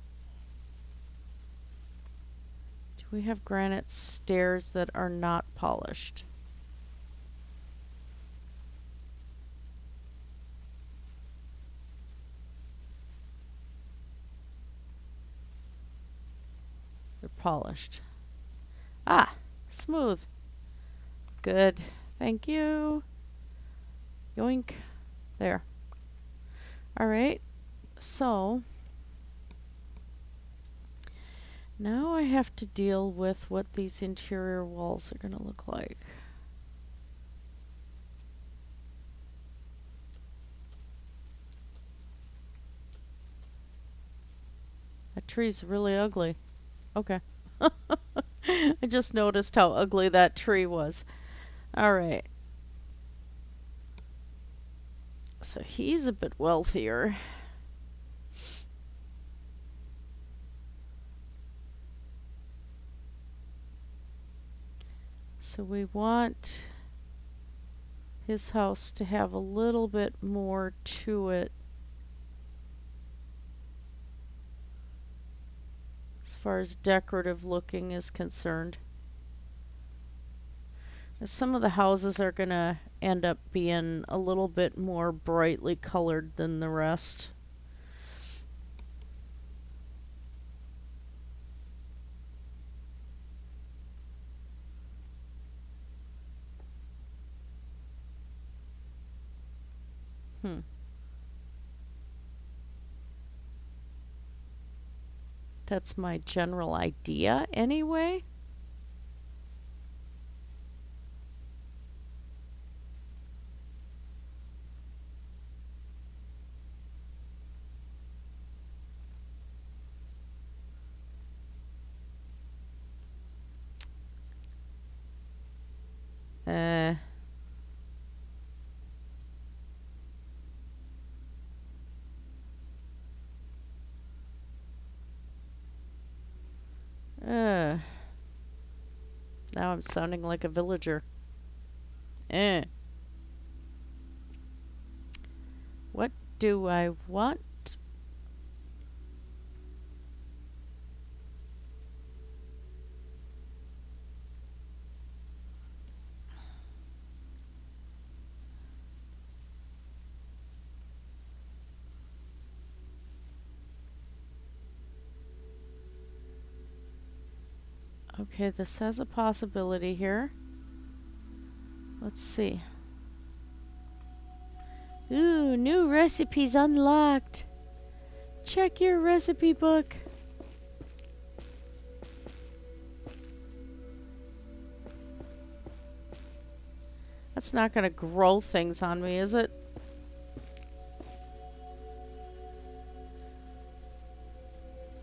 Do we have granite stairs that are not polished? They're polished. Ah, smooth. Good. Thank you. Yoink. There. All right. So now I have to deal with what these interior walls are going to look like. That tree's really ugly. Okay. I just noticed how ugly that tree was. All right. So he's a bit wealthier. So we want his house to have a little bit more to it as far as decorative looking is concerned. Some of the houses are going to end up being a little bit more brightly colored than the rest. That's my general idea anyway. Now I'm sounding like a villager. What do I want? Okay, this has a possibility here. Let's see. Ooh, new recipes unlocked. Check your recipe book. That's not going to grow things on me, is it?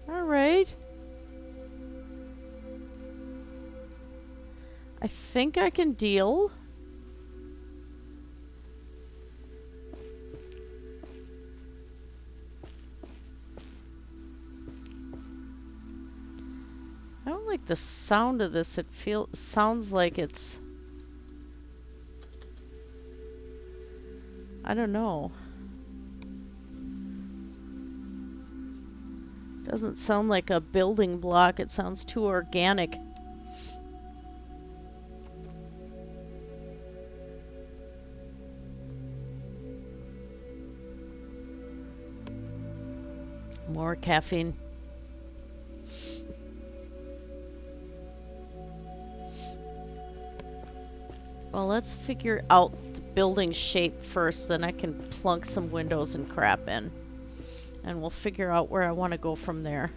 All right. I think I can deal. like the sound of this, sounds like it's, I don't know. Doesn't sound like a building block. It sounds too organic. More caffeine. Well, let's figure out the building shape first, then I can plunk some windows and crap in. And we'll figure out where I want to go from there.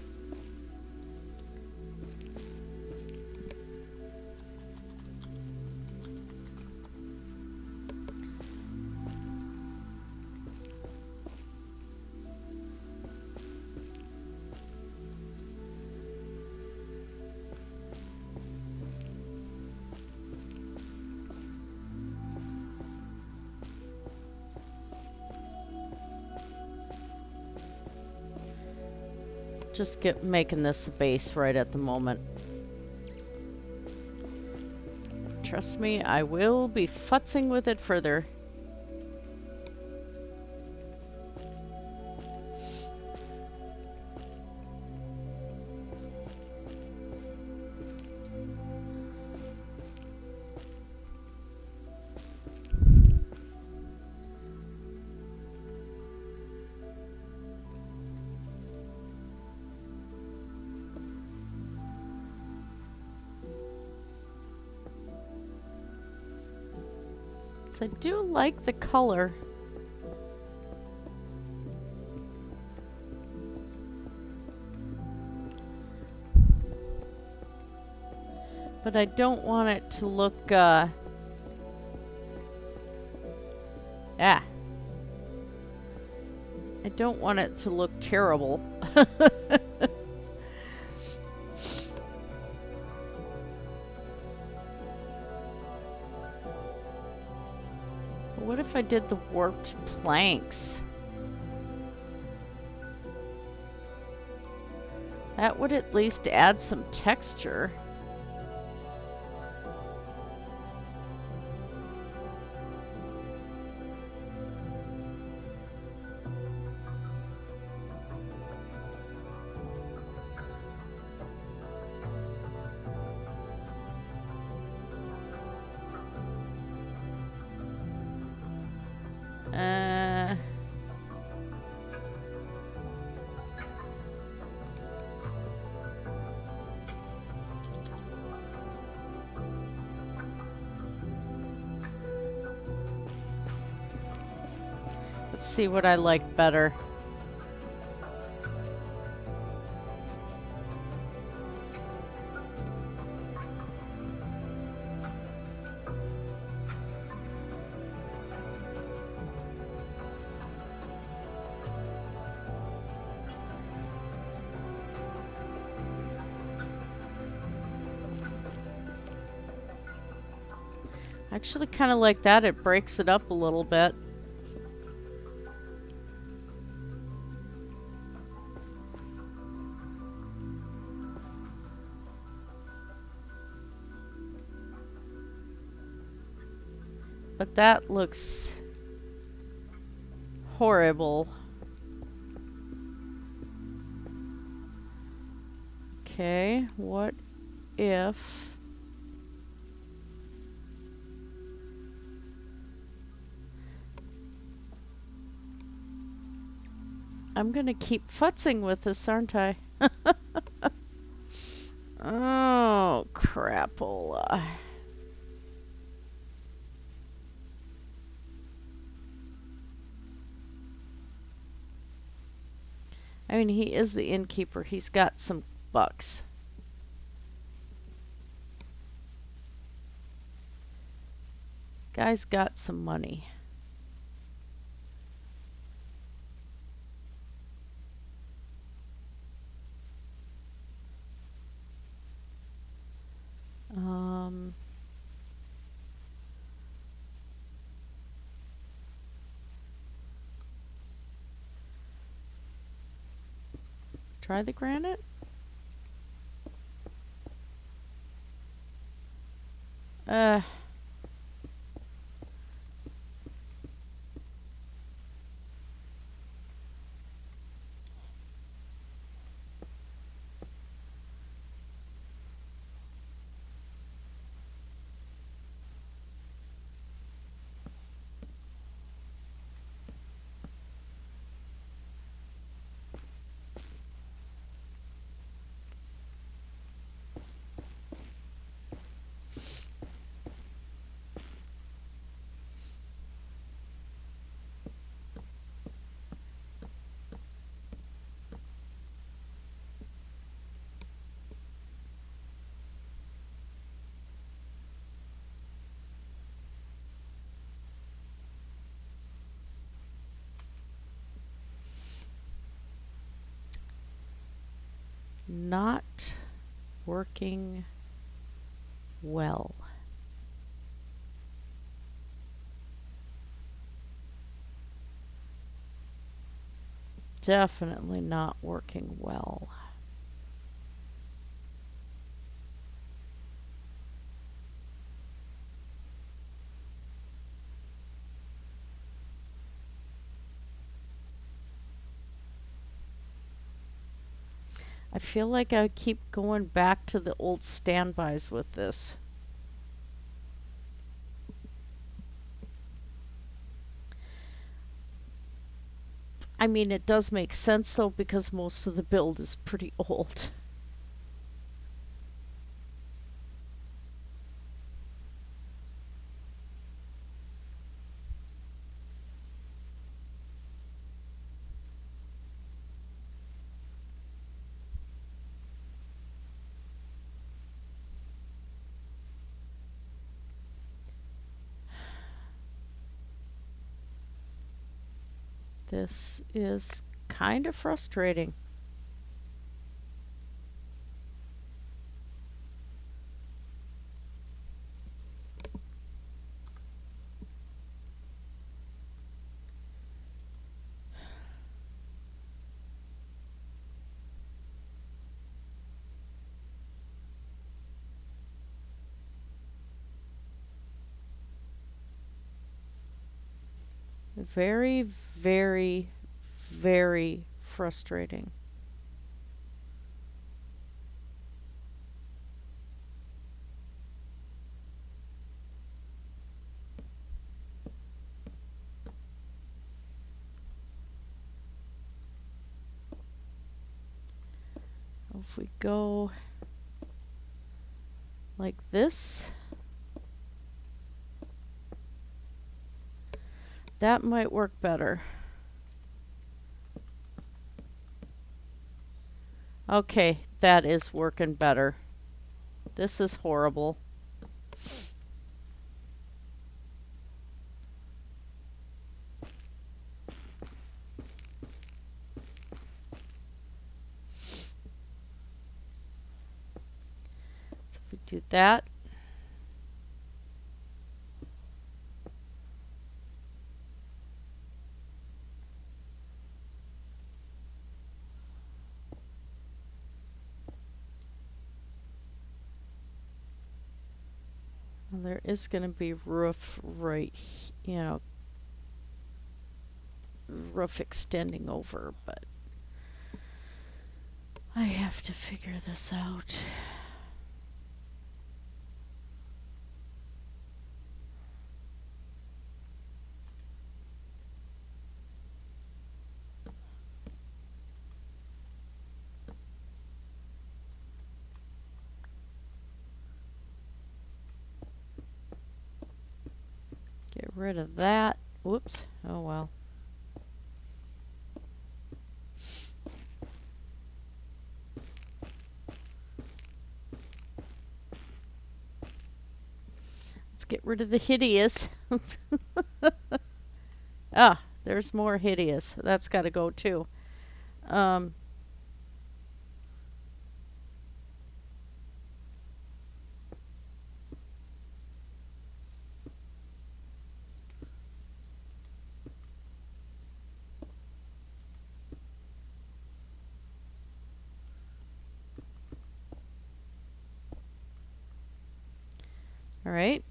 Just making this a base right at the moment. Trust me, I will be futzing with it further. I do like the color. But I don't want it to look, I don't want it to look terrible. What if I did the warped planks? That would at least add some texture. See what I like better. I actually kind of like that. It breaks it up a little bit. But that looks horrible. Okay, what if... I'm gonna keep futzing with this, aren't I? Oh, crapola. I mean, he is the innkeeper. He's got some bucks. Guy's got some money. Try the granite. Not working well. Definitely not working well. I feel like I keep going back to the old standbys with this. I mean, it does make sense though, because most of the build is pretty old. This is kind of frustrating. Very, very, very frustrating. If we go like this, that might work better. Okay, that is working better. This is horrible. So if we do that, well, there is going to be roof right, roof extending over, but I have to figure this out. Get rid of that. Whoops. Oh well. Let's get rid of the hideous. Ah, there's more hideous. That's got to go too. All right.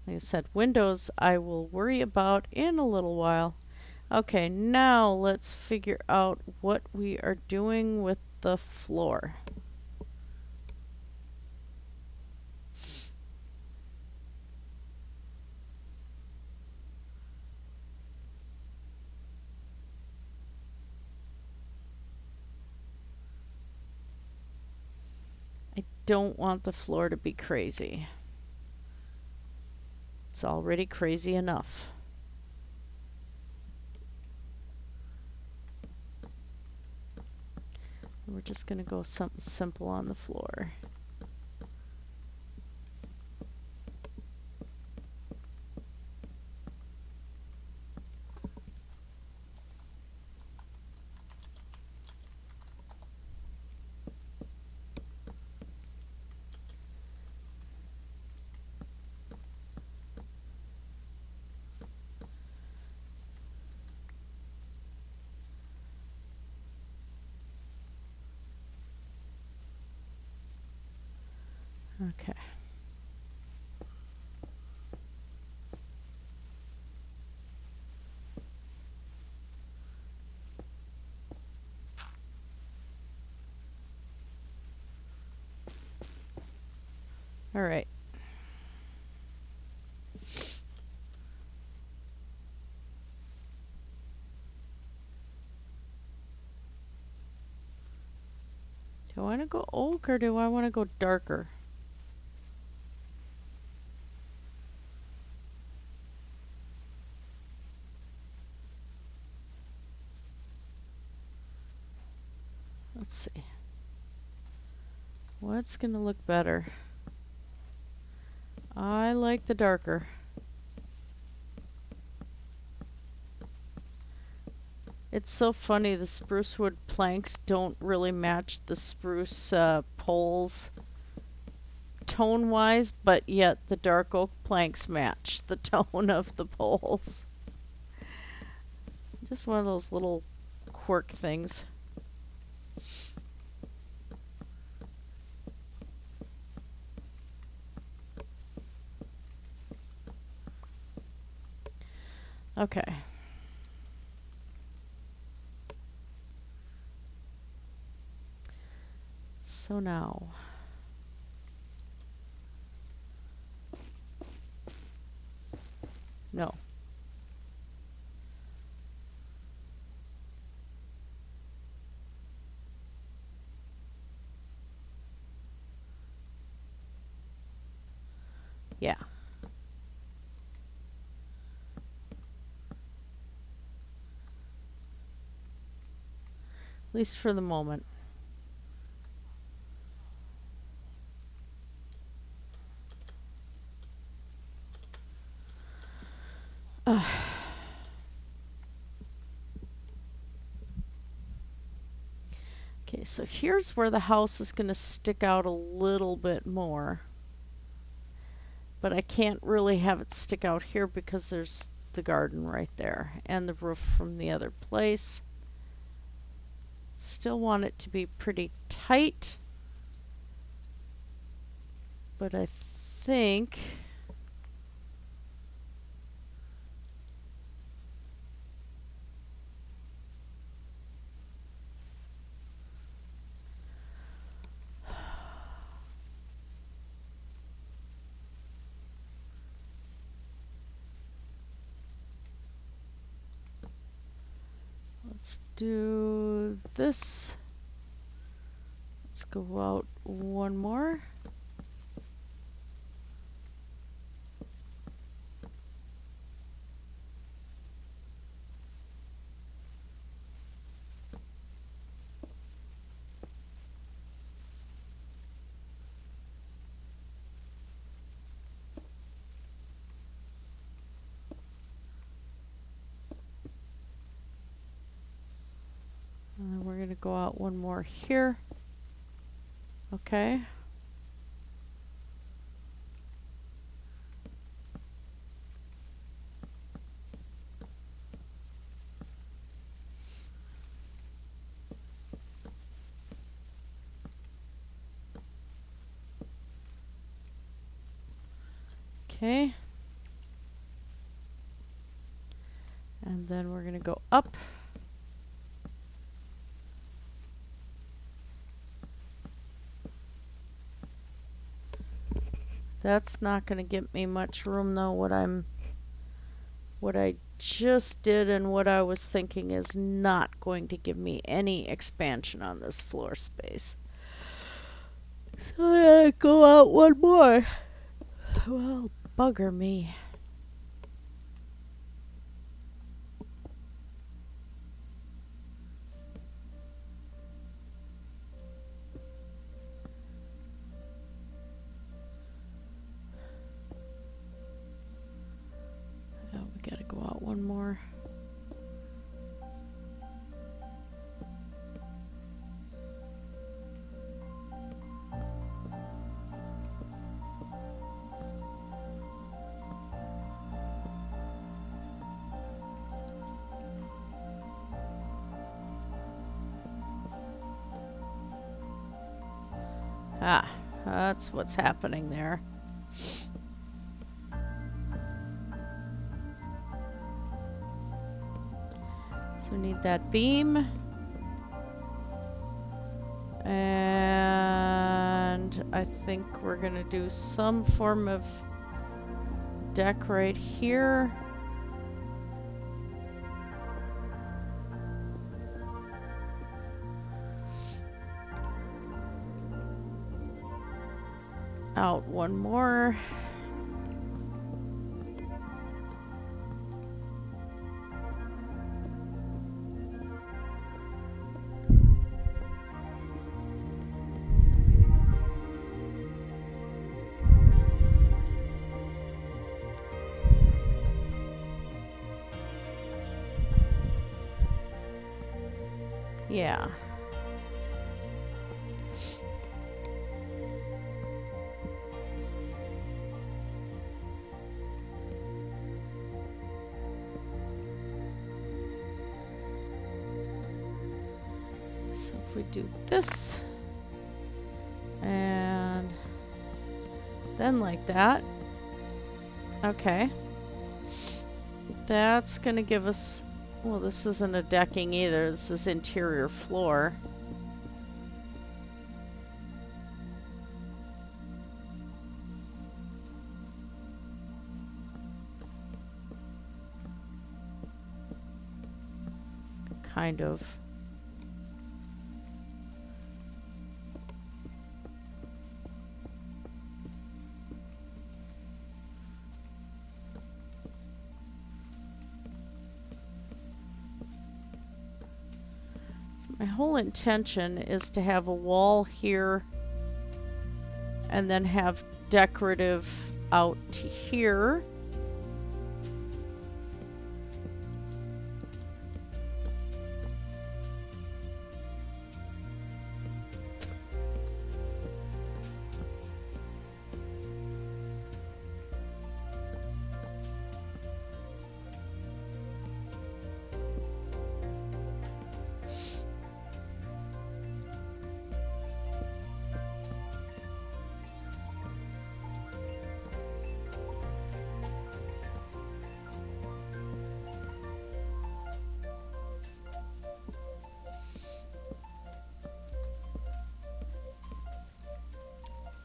Like I said, windows I will worry about in a little while. Okay, now let's figure out what we are doing with the floor. I don't want the floor to be crazy. It's already crazy enough. We're just going to go something simple on the floor. Okay. All right. Do I want to go oak or do I want to go darker? Let's see. What's going to look better? I like the darker. It's so funny, the spruce wood planks don't really match the spruce poles tone-wise, but yet the dark oak planks match the tone of the poles. Just one of those little quirk things. Okay. So now, no. Yeah. At least for the moment. Okay, so here's where the house is going to stick out a little bit more. But I can't really have it stick out here because there's the garden right there and the roof from the other place. Still want it to be pretty tight, but I think let's do this. Let's go out one more. And then we're going to go out one more here. Okay. Okay. And then we're going to go up. That's not going to get me much room though. What I just did and what I was thinking is not going to give me any expansion on this floor space. So I gotta go out one more. Well, bugger me. Oh, we gotta go out one more. Ah, that's what's happening there. So we need that beam. And I think we're gonna do some form of deck right here. Out one more. Yeah. So if we do this and then like that, okay, that's gonna give us, well, this isn't a decking either, this is interior floor. Kind of. My whole intention is to have a wall here and then have decorative out to here.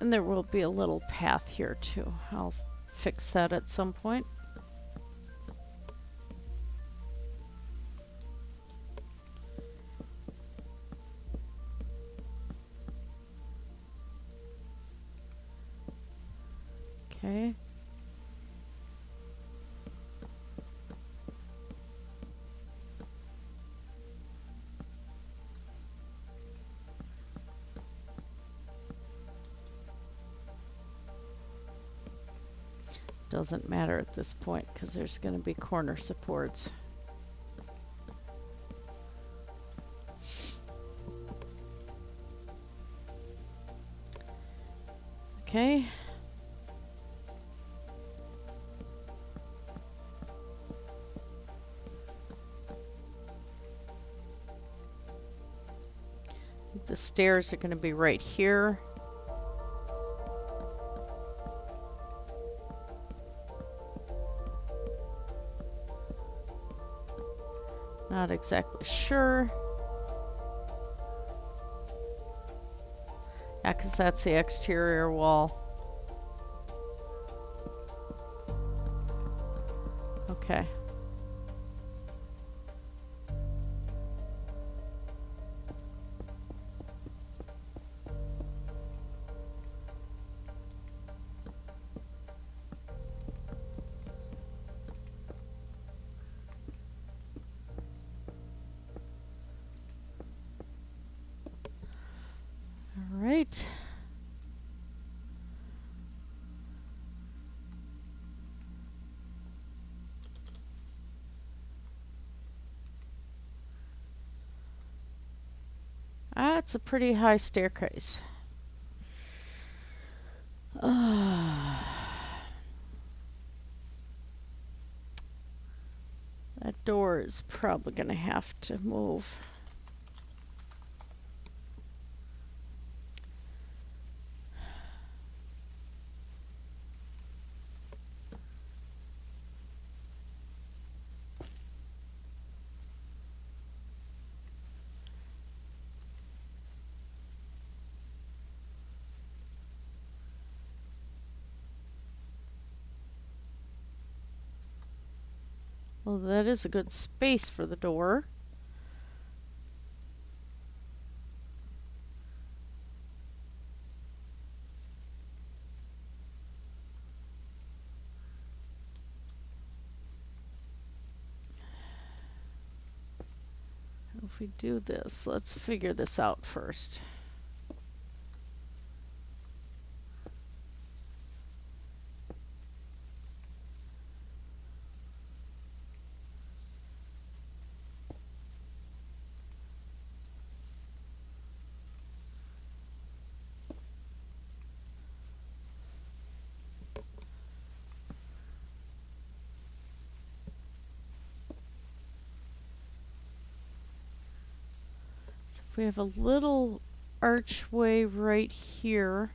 And there will be a little path here too. I'll fix that at some point. Okay. Doesn't matter at this point because there's going to be corner supports. Okay. The stairs are going to be right here. Not exactly sure. Yeah, because that's the exterior wall. Okay. All right. It's a pretty high staircase. That door is probably going to have to move. Well, that is a good space for the door. If we do this, let's figure this out first. If we have a little archway right here,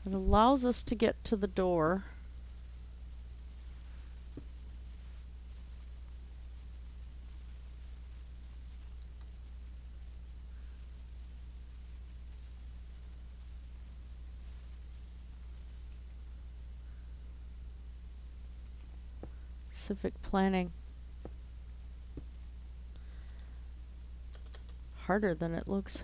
it allows us to get to the door. Civic planning. Harder than it looks.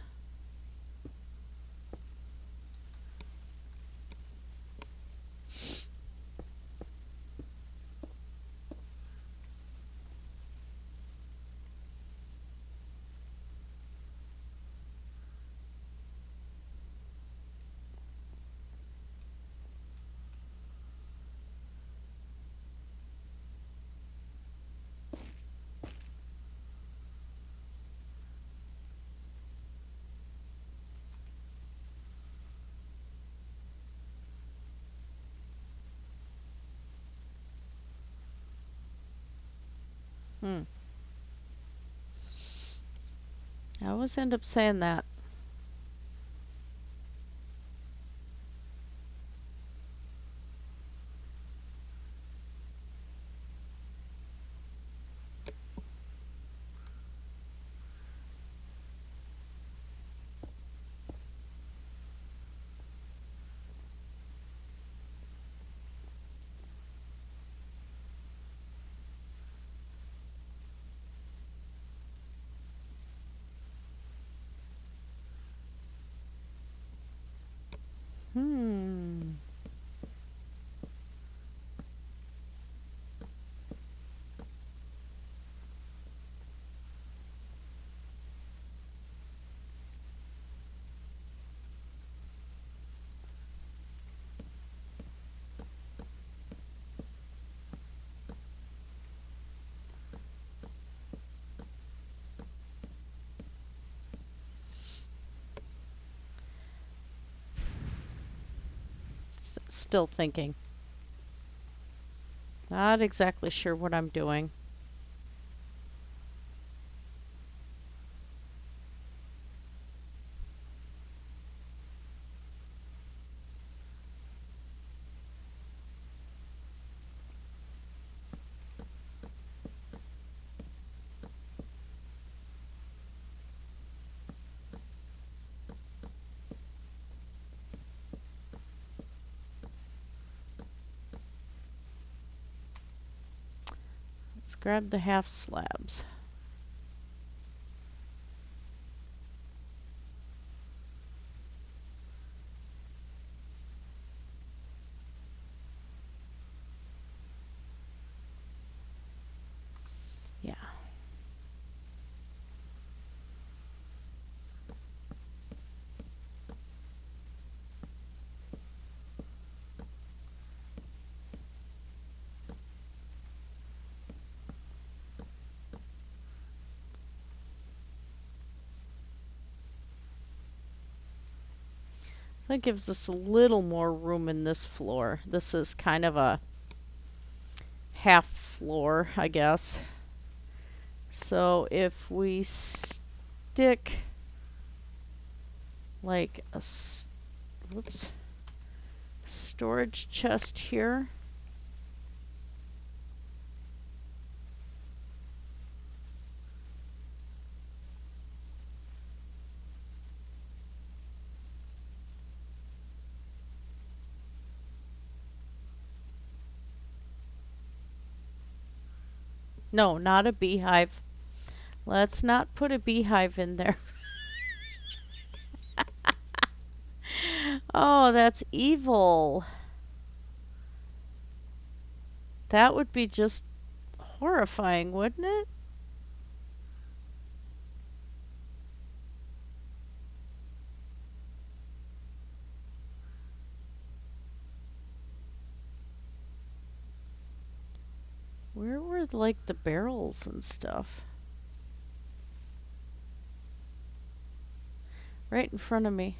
I always end up saying that. Still thinking. Not exactly sure what I'm doing. Let's grab the half slabs. Yeah. That gives us a little more room in this floor. This is kind of a half floor, I guess. So if we stick like a storage chest here. No, not a beehive. Let's not put a beehive in there. Oh, that's evil. That would be just horrifying, wouldn't it? Where were like the barrels and stuff? Right in front of me.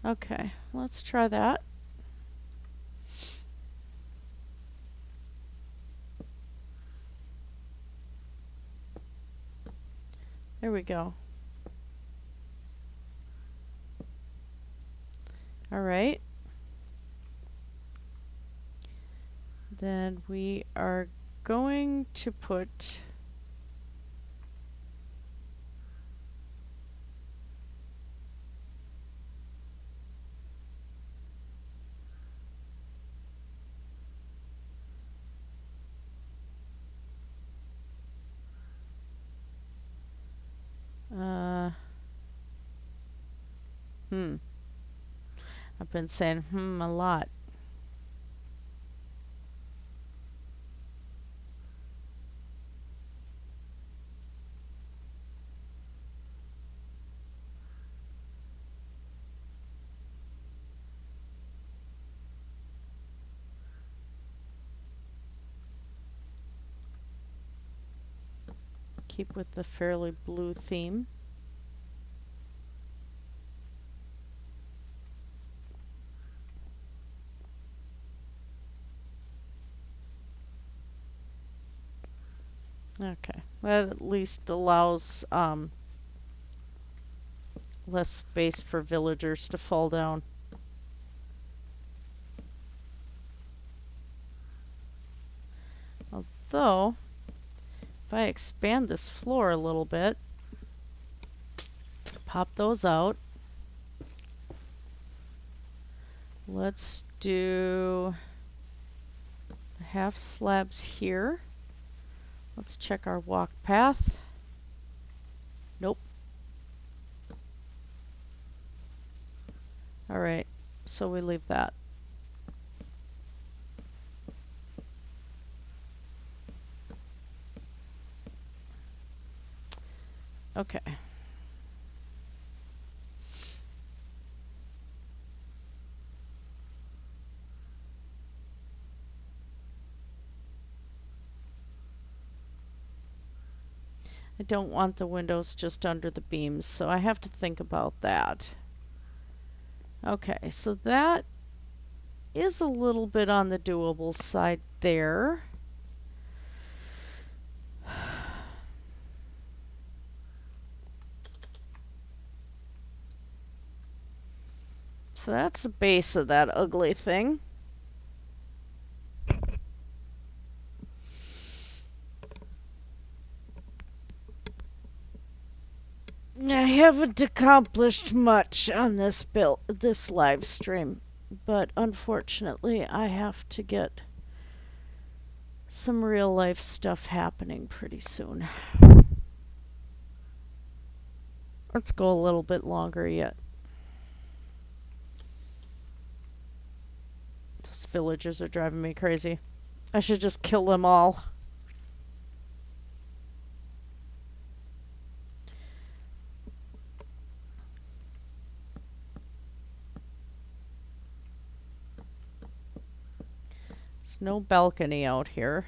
Okay, let's try that. There we go. All right. Then we are going to put I've been saying a lot. Keep with the fairly blue theme. Okay, that at least allows less space for villagers to fall down. Although, if I expand this floor a little bit, pop those out. Let's do the half slabs here. Let's check our walk path. Nope. All right, so we leave that. Okay. I don't want the windows just under the beams, so I have to think about that. Okay, so that is a little bit on the doable side there. So that's the base of that ugly thing. I haven't accomplished much on this live stream, But unfortunately, I have to get some real life stuff happening pretty soon. Let's go a little bit longer yet. Those villagers are driving me crazy. I should just kill them all. There's no balcony out here.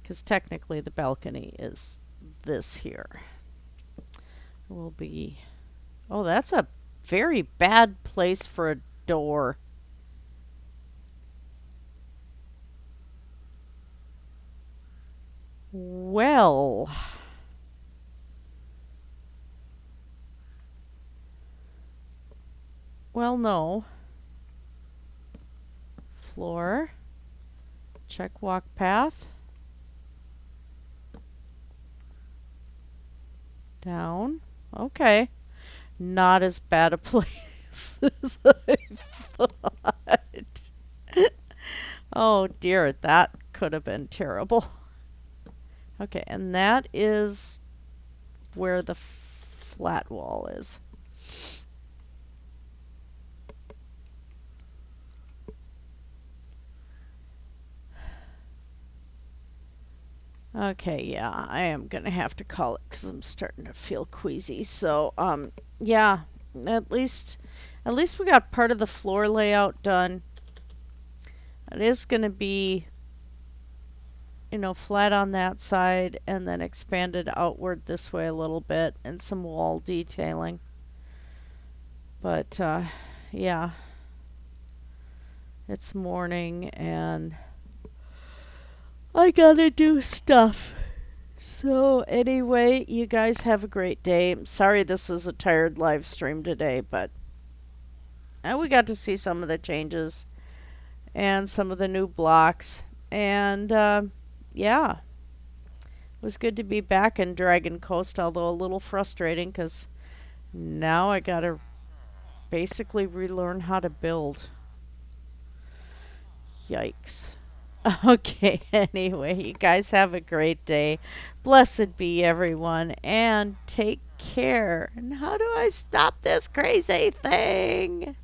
Because technically the balcony is this here. Will be... Oh, that's a very bad place for a door. Well... Well, no. Floor. Check walk path. Down. Okay. Not as bad a place as I thought. Oh dear, that could have been terrible. Okay, and that is where the flat wall is. Okay, yeah, I am gonna have to call it because I'm starting to feel queasy. So, yeah, at least we got part of the floor layout done. It is gonna be, you know, flat on that side and then expanded outward this way a little bit and some wall detailing. But, yeah, it's morning and I gotta do stuff. So anyway, you guys have a great day. I'm sorry this is a tired live stream today, but we got to see some of the changes and some of the new blocks. And yeah, it was good to be back in Dragoncoast, although a little frustrating because now I gotta basically relearn how to build. Yikes. Okay, anyway, you guys have a great day. Blessed be everyone, and take care. And how do I stop this crazy thing?